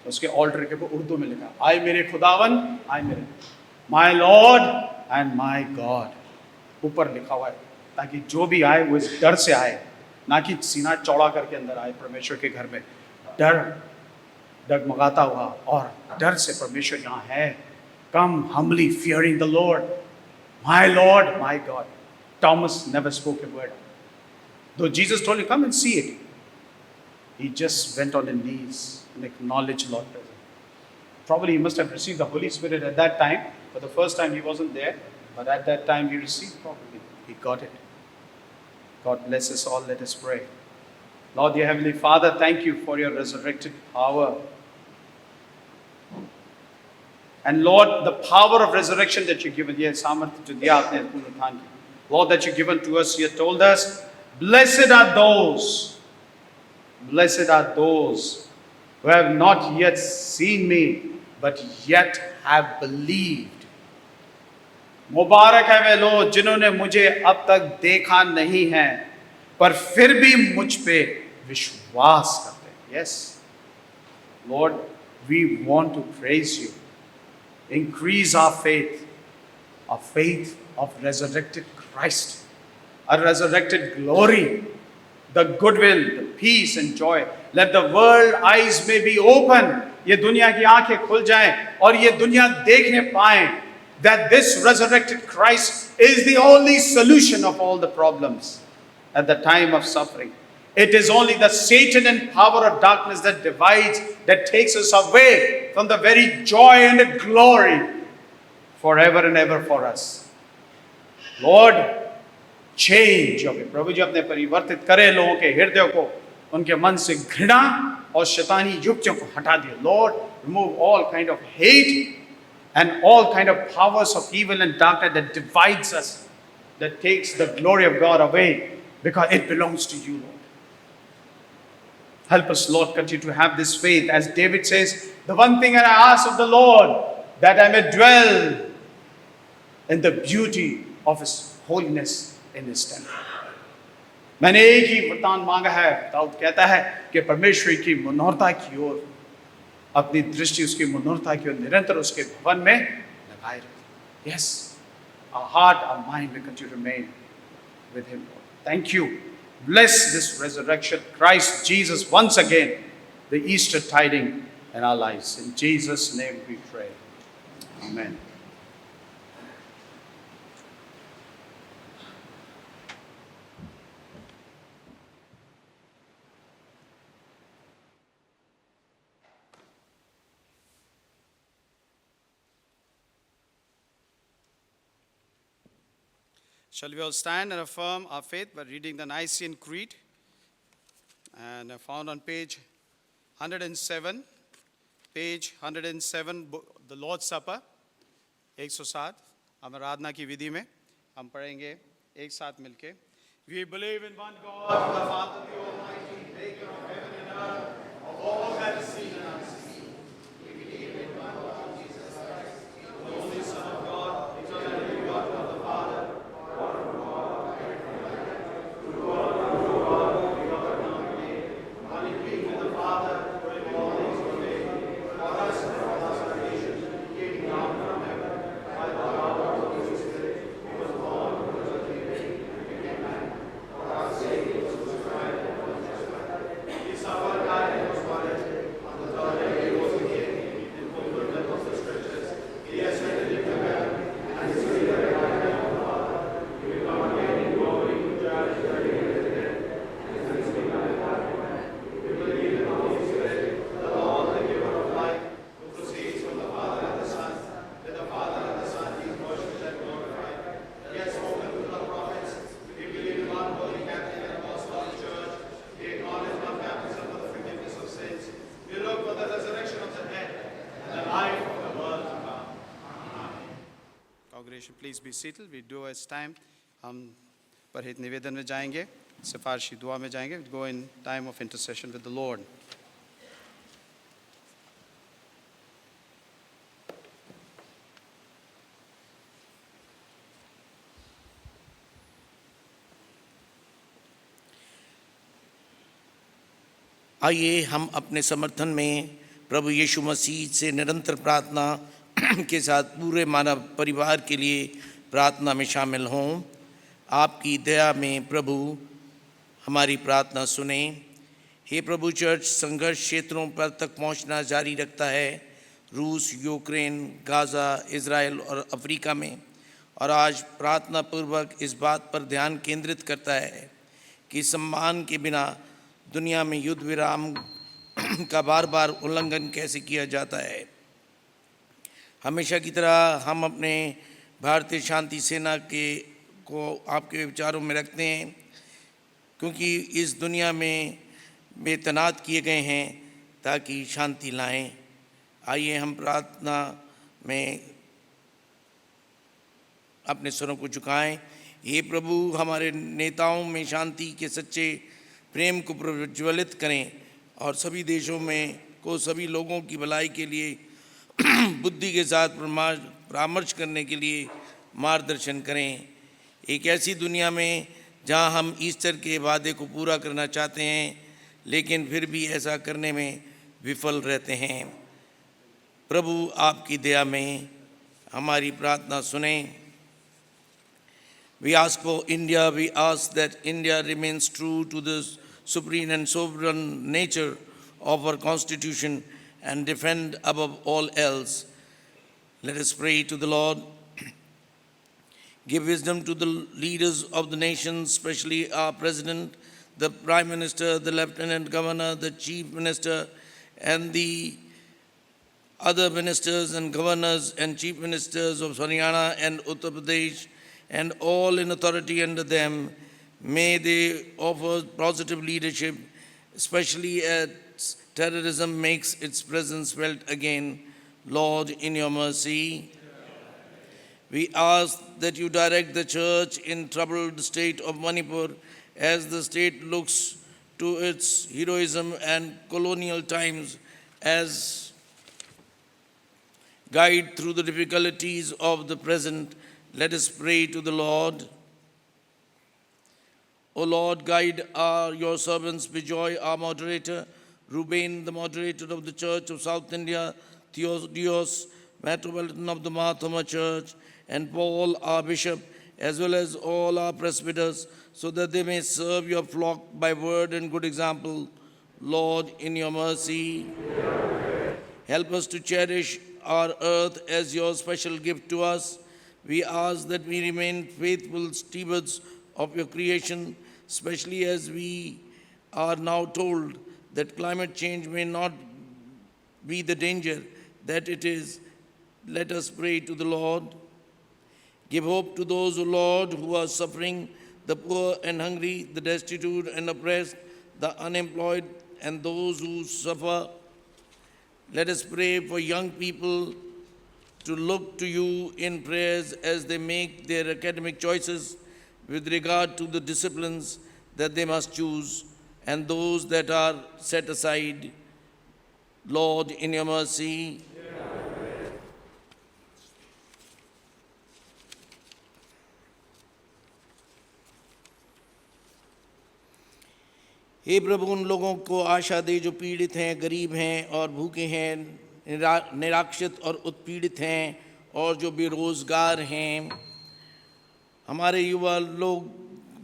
उसके ऑल्टर के ऊपर उर्दू में लिखा, आए मेरे खुदावन, आए मेरे, my lord and my God, ऊपर लिखा हुआ है, ताकि जो भी आए वो इस डर से आए, ना कि सीना चौड़ा करके अंदर आए परमेश्वर के घर में, डर डगमगाता हुआ और डर से परमेश्वर यहाँ है. Come humbly, fearing the Lord, Lord, my God. Thomas never spoke a word. Though Jesus told him, come and see it, he just went on his knees and acknowledged Lord present. Probably he must have received the Holy Spirit at that time. For the first time he wasn't there, but at that time he received probably. He got it. God bless us all. Let us pray. Lord, dear Heavenly Father, thank you for your resurrected power. And Lord, the power of resurrection that you've given, yes, सामर्थ्य जो दिया आपने पुनरुत्थान की, Lord, that you've given to us, you told us, blessed are those who have not yet seen me, but yet have believed. मुबारक है वे लोग जिन्होंने मुझे अब तक देखा नहीं है, पर फिर भी मुझ पे विश्वास करते हैं. Yes, Lord, we want to praise you. Increase our faith of resurrected Christ, a resurrected glory, the goodwill, the peace and joy. Let the world eyes may be open. ये दुनिया की आंखें खुल जाएं और ये दुनिया देखने पाएं that this resurrected Christ is the only solution of all the problems at the time of suffering. It is only the Satan and power of darkness that divides, that takes us away from the very joy and the glory forever and ever for us. Lord, change. Okay, प्रभु जी अपने परिवर्तित करे लोगों के हृदयों को, उनके मन से घृणा और शैतानी युक्तियों को हटा दिए. Lord, remove all kind of hate and all kind of powers of evil and darkness that divides us, that takes the glory of God away, because it belongs to you, Lord. Help us, Lord, continue to have this faith. As David says, the one thing I ask of the Lord, that I may dwell in the beauty of His holiness in His temple. मैंने एक ही वरदान मांगा है. दाऊद कहता है कि परमेश्वर की मनोहरता की ओर अपनी दृष्टि, उसकी मनोहरता की ओर निरंतर उसके भवन में लगाए रहे. Yes, our heart, our mind will continue to remain with Him, Lord. Thank you. Bless this resurrection, Christ Jesus, once again, the Easter tiding in our lives. In Jesus' name we pray. Amen. Shall we all stand and affirm our faith by reading the Nicene Creed? And found on page 107, the Lord's Supper, 107, हम आराधना की विधि में हम पढ़ेंगे एक साथ मिलके. We believe in one God, the Father, the Almighty, maker of heaven and earth, of all that is seen and unseen. We believe in one Lord Jesus Christ, the only Son of God, eternally begotten of the Father, Please be seated. We do as time. हम परहित निवेदन में जाएंगे, सिफारिशी दुआ में जाएंगे. We go in time of intercession with the Lord. आइए हम अपने समर्थन में प्रभु यीशु मसीह से निरंतर प्रार्थना के साथ पूरे मानव परिवार के लिए प्रार्थना में शामिल हों. आपकी दया में प्रभु हमारी प्रार्थना सुने. हे प्रभु, चर्च संघर्ष क्षेत्रों पर तक पहुंचना जारी रखता है, रूस, यूक्रेन, गाज़ा, इज़राइल और अफ्रीका में, और आज प्रार्थना पूर्वक इस बात पर ध्यान केंद्रित करता है कि सम्मान के बिना दुनिया में युद्ध विराम का बार बार उल्लंघन कैसे किया जाता है. हमेशा की तरह हम अपने भारतीय शांति सेना को आपके विचारों में रखते हैं, क्योंकि इस दुनिया में वे तैनात किए गए हैं ताकि शांति लाएं. आइए हम प्रार्थना में अपने स्वरों को झुकाएं. ये प्रभु, हमारे नेताओं में शांति के सच्चे प्रेम को प्रज्वलित करें और सभी देशों में को सभी लोगों की भलाई के लिए बुद्धि के साथ परामर्श करने के लिए मार्गदर्शन करें. एक ऐसी दुनिया में जहां हम ईस्टर के वादे को पूरा करना चाहते हैं, लेकिन फिर भी ऐसा करने में विफल रहते हैं. प्रभु, आपकी दया में हमारी प्रार्थना सुनें. We ask for India. We ask that India remains true to the supreme and sovereign nature of our constitution and defend above all else. Let us pray to the Lord. Give wisdom to the leaders of the nation, especially our President, the Prime Minister, the Lieutenant Governor, the Chief Minister, and the other ministers and governors and chief ministers of Haryana and Uttar Pradesh, and all in authority under them. May they offer positive leadership, especially as terrorism makes its presence felt again. Lord, in your mercy, we ask that you direct the church in troubled state of Manipur as the state looks to its heroism and colonial times as guide through the difficulties of the present. Let us pray to the Lord. O Lord, guide your servants, Bijoy, our moderator, Ruben, the moderator of the Church of South India, Theodios, Metropolitan of the Mahathama Church, and Paul, our bishop, as well as all our presbyters, so that they may serve your flock by word and good example. Lord, in your mercy, help us to cherish our earth as your special gift to us. We ask that we remain faithful stewards of your creation, especially as we are now told that climate change may not be the danger that it is. Let us pray to the Lord. Give hope to those, O Lord, who are suffering, the poor and hungry, the destitute and oppressed, the unemployed, and those who suffer. Let us pray for young people to look to you in prayers as they make their academic choices with regard to the disciplines that they must choose and those that are set aside. Lord, in your mercy, हे प्रभु, उन लोगों को आशा दे जो पीड़ित हैं, गरीब हैं और भूखे हैं, निराक्षित और उत्पीड़ित हैं और जो बेरोजगार हैं। हमारे युवा लोग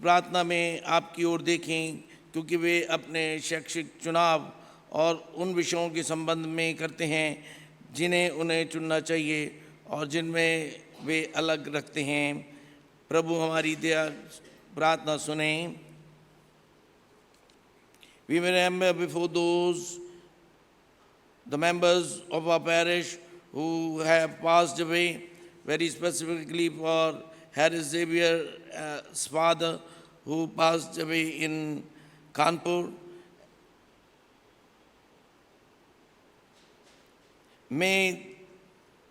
प्रार्थना में आपकी ओर देखें, क्योंकि वे अपने शैक्षिक चुनाव और उन विषयों के संबंध में करते हैं जिन्हें उन्हें चुनना चाहिए और जिनमें वे अलग रखते हैं। प्रभु, हमारी दया प्रार्थना सुनें। We remember before those, the members of our parish who have passed away, very specifically for Harris Xavier's father who passed away in Kanpur. May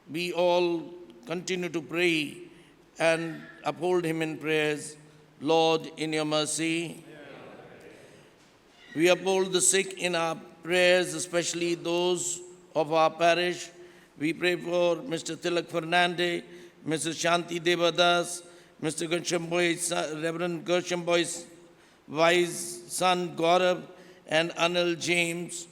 we all continue to pray and uphold him in prayers. Lord, in your mercy, we uphold the sick in our prayers, especially those of our parish. We pray for Mr. Tilak Fernande, Mrs. Shanti Devadas, Mr. Reverend Gershom Boy's wise son Gaurav, and Anil James.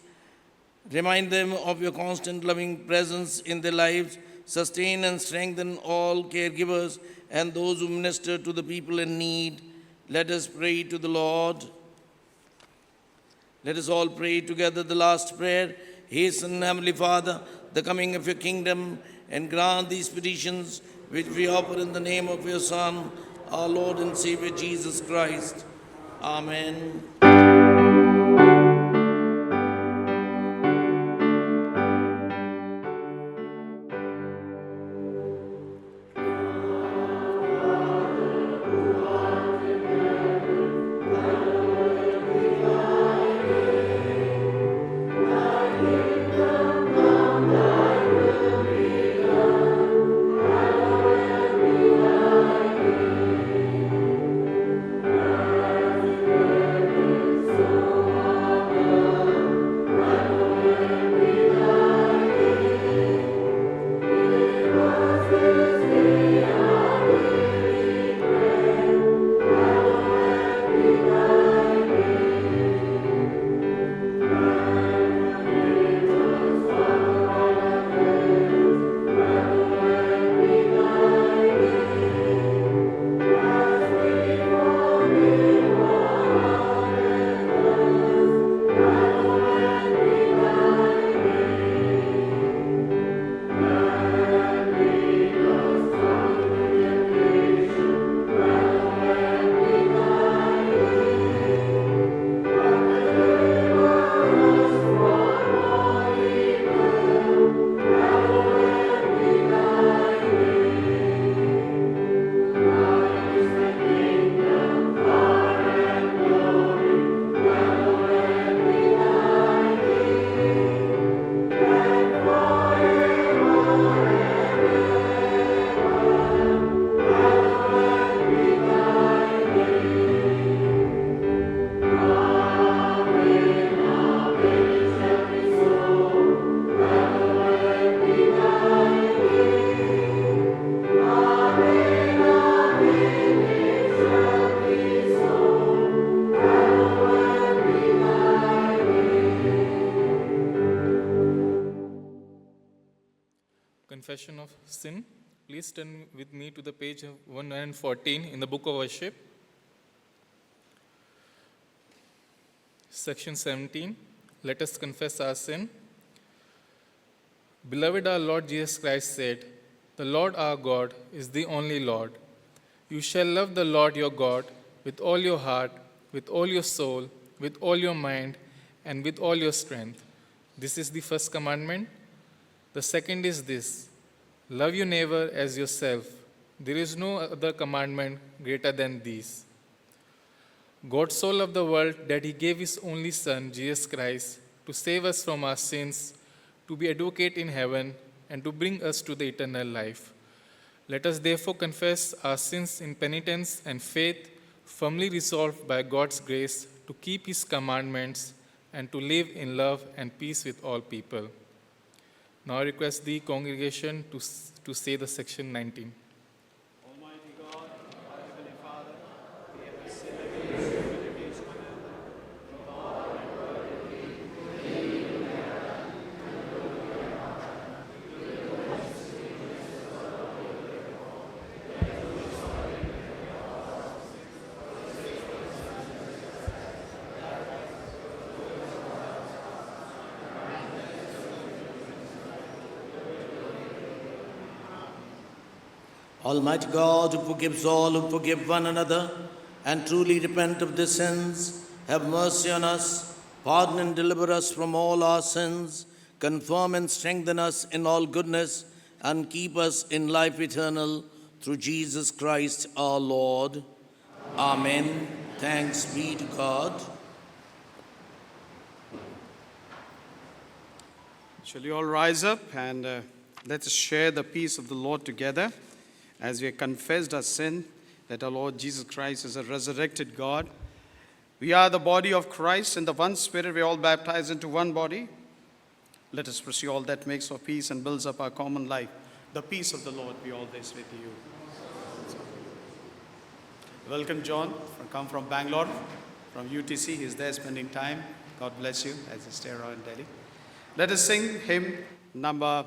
Remind them of your constant loving presence in their lives. Sustain and strengthen all caregivers and those who minister to the people in need. Let us pray to the Lord. Let us all pray together the last prayer. Hasten, Heavenly Father, the coming of your kingdom, and grant these petitions which we offer in the name of your Son, our Lord and Savior Jesus Christ. Amen. confession of sin. Please turn with me to the page of 114 in the book of worship. Section 17. Let us confess our sin. Beloved, our Lord Jesus Christ said, "The Lord our God is the only Lord. You shall love the Lord your God with all your heart, with all your soul, with all your mind, and with all your strength. This is the first commandment. The second is this: love your neighbor as yourself. There is no other commandment greater than these. God so loved the world that he gave his only Son, Jesus Christ, to save us from our sins, to be advocate in heaven, and to bring us to the eternal life. Let us therefore confess our sins in penitence and faith, firmly resolved by God's grace to keep his commandments and to live in love and peace with all people." Now I request the congregation to say the section 19. Almighty God, our Heavenly Father, we have sinned against you and against one another. In thought and word and deed. Almighty God, who forgives all who forgive one another and truly repent of their sins, have mercy on us, pardon and deliver us from all our sins, confirm and strengthen us in all goodness, and keep us in life eternal through Jesus Christ our Lord. Amen. Thanks be to God. Shall you all rise up and let us share the peace of the Lord together as we have confessed our sin, that our Lord Jesus Christ is a resurrected God. We are the body of Christ, in the one Spirit we are all baptized into one body. Let us pursue all that makes for peace and builds up our common life. The peace of the Lord be always with you. Welcome John, come from Bangalore, from UTC. He's there spending time. God bless you as you stay around Delhi. Let us sing hymn number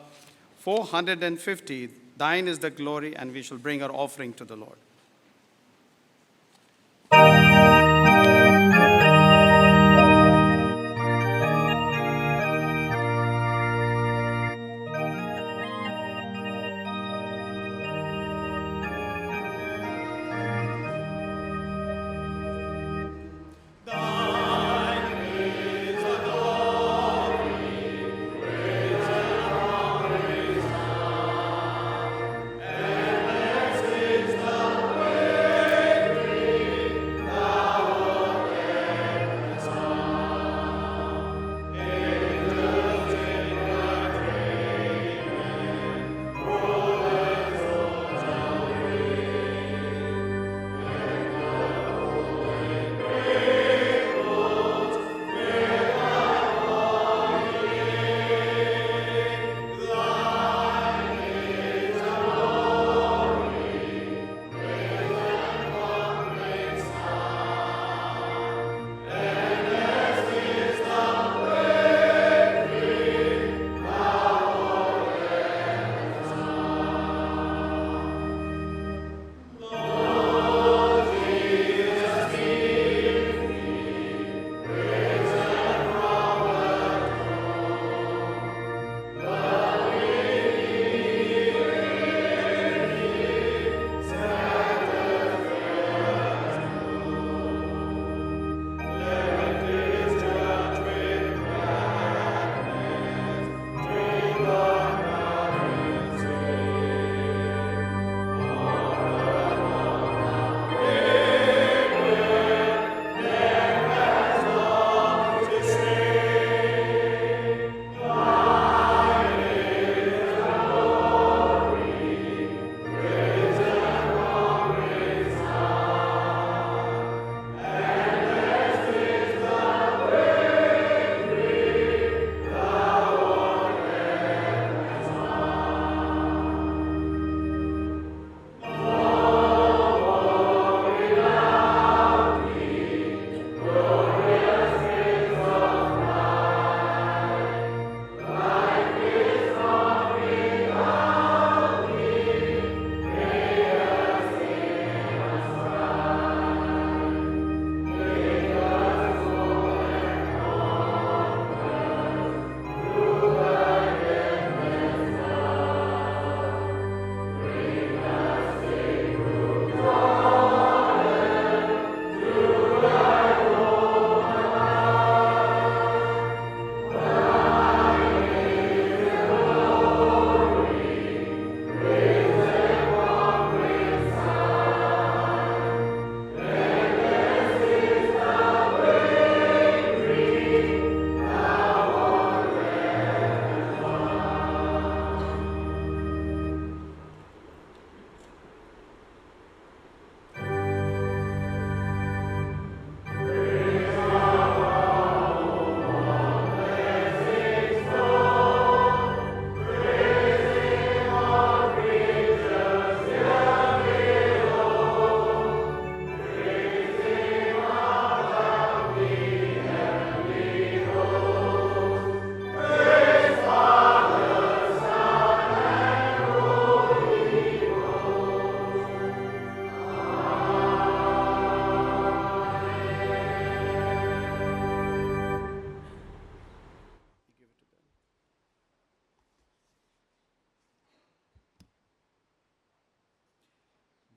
450, "Thine is the glory," and we shall bring our offering to the Lord. Is the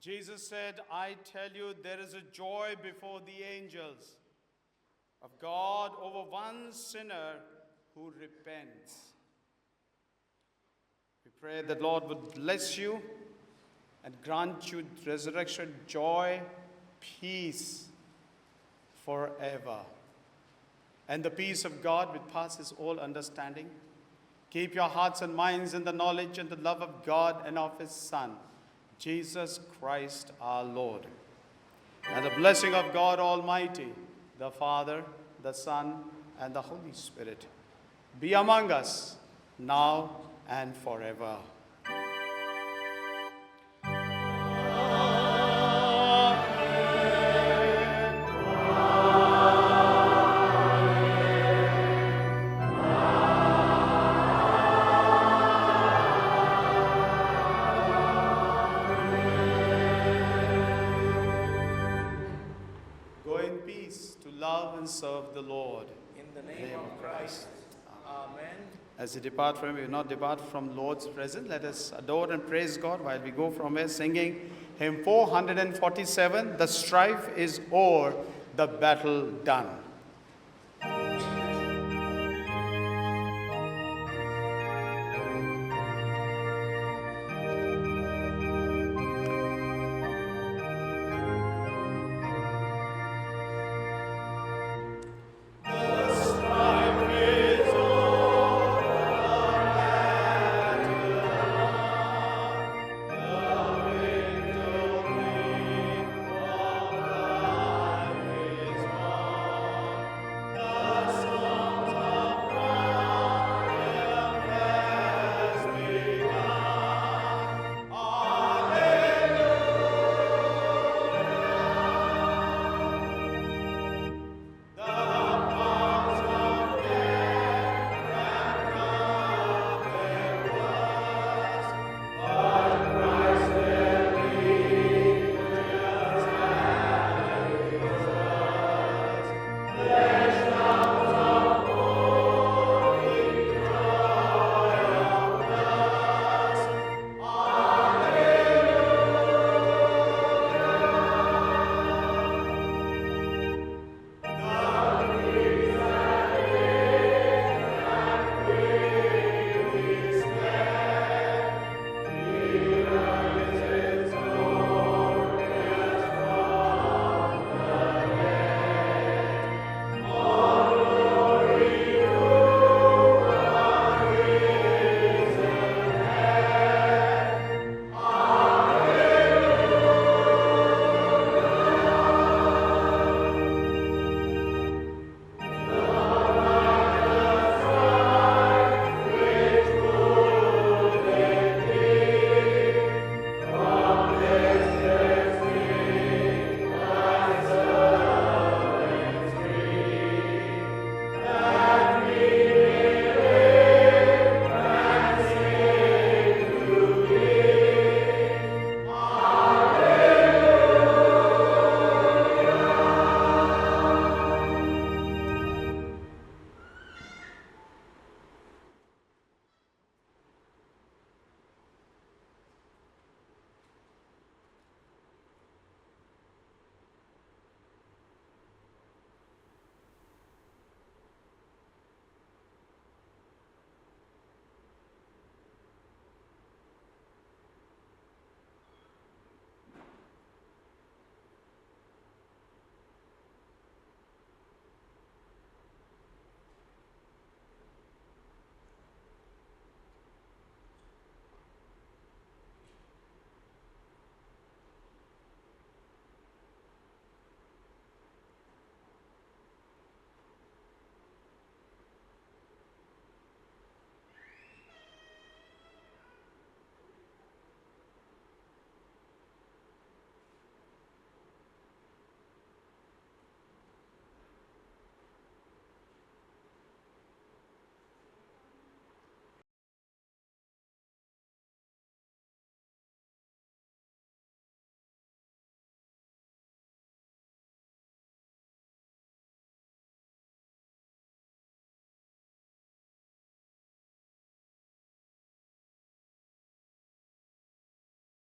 Jesus said, I tell you, there is a joy before the angels of God over one sinner who repents. We pray that Lord would bless you and grant you resurrection joy, peace forever. And the peace of God which passes all understanding, keep your hearts and minds in the knowledge and the love of God and of His Son, Jesus Christ our Lord. And the blessing of God Almighty, the Father, the Son, and the Holy Spirit be among us now and forever. Go in peace to love and serve the Lord. In the name of Christ. Amen. As we depart from, we will not depart from Lord's presence. Let us adore and praise God while we go from here singing hymn 447, The Strife is O'er, the Battle Done.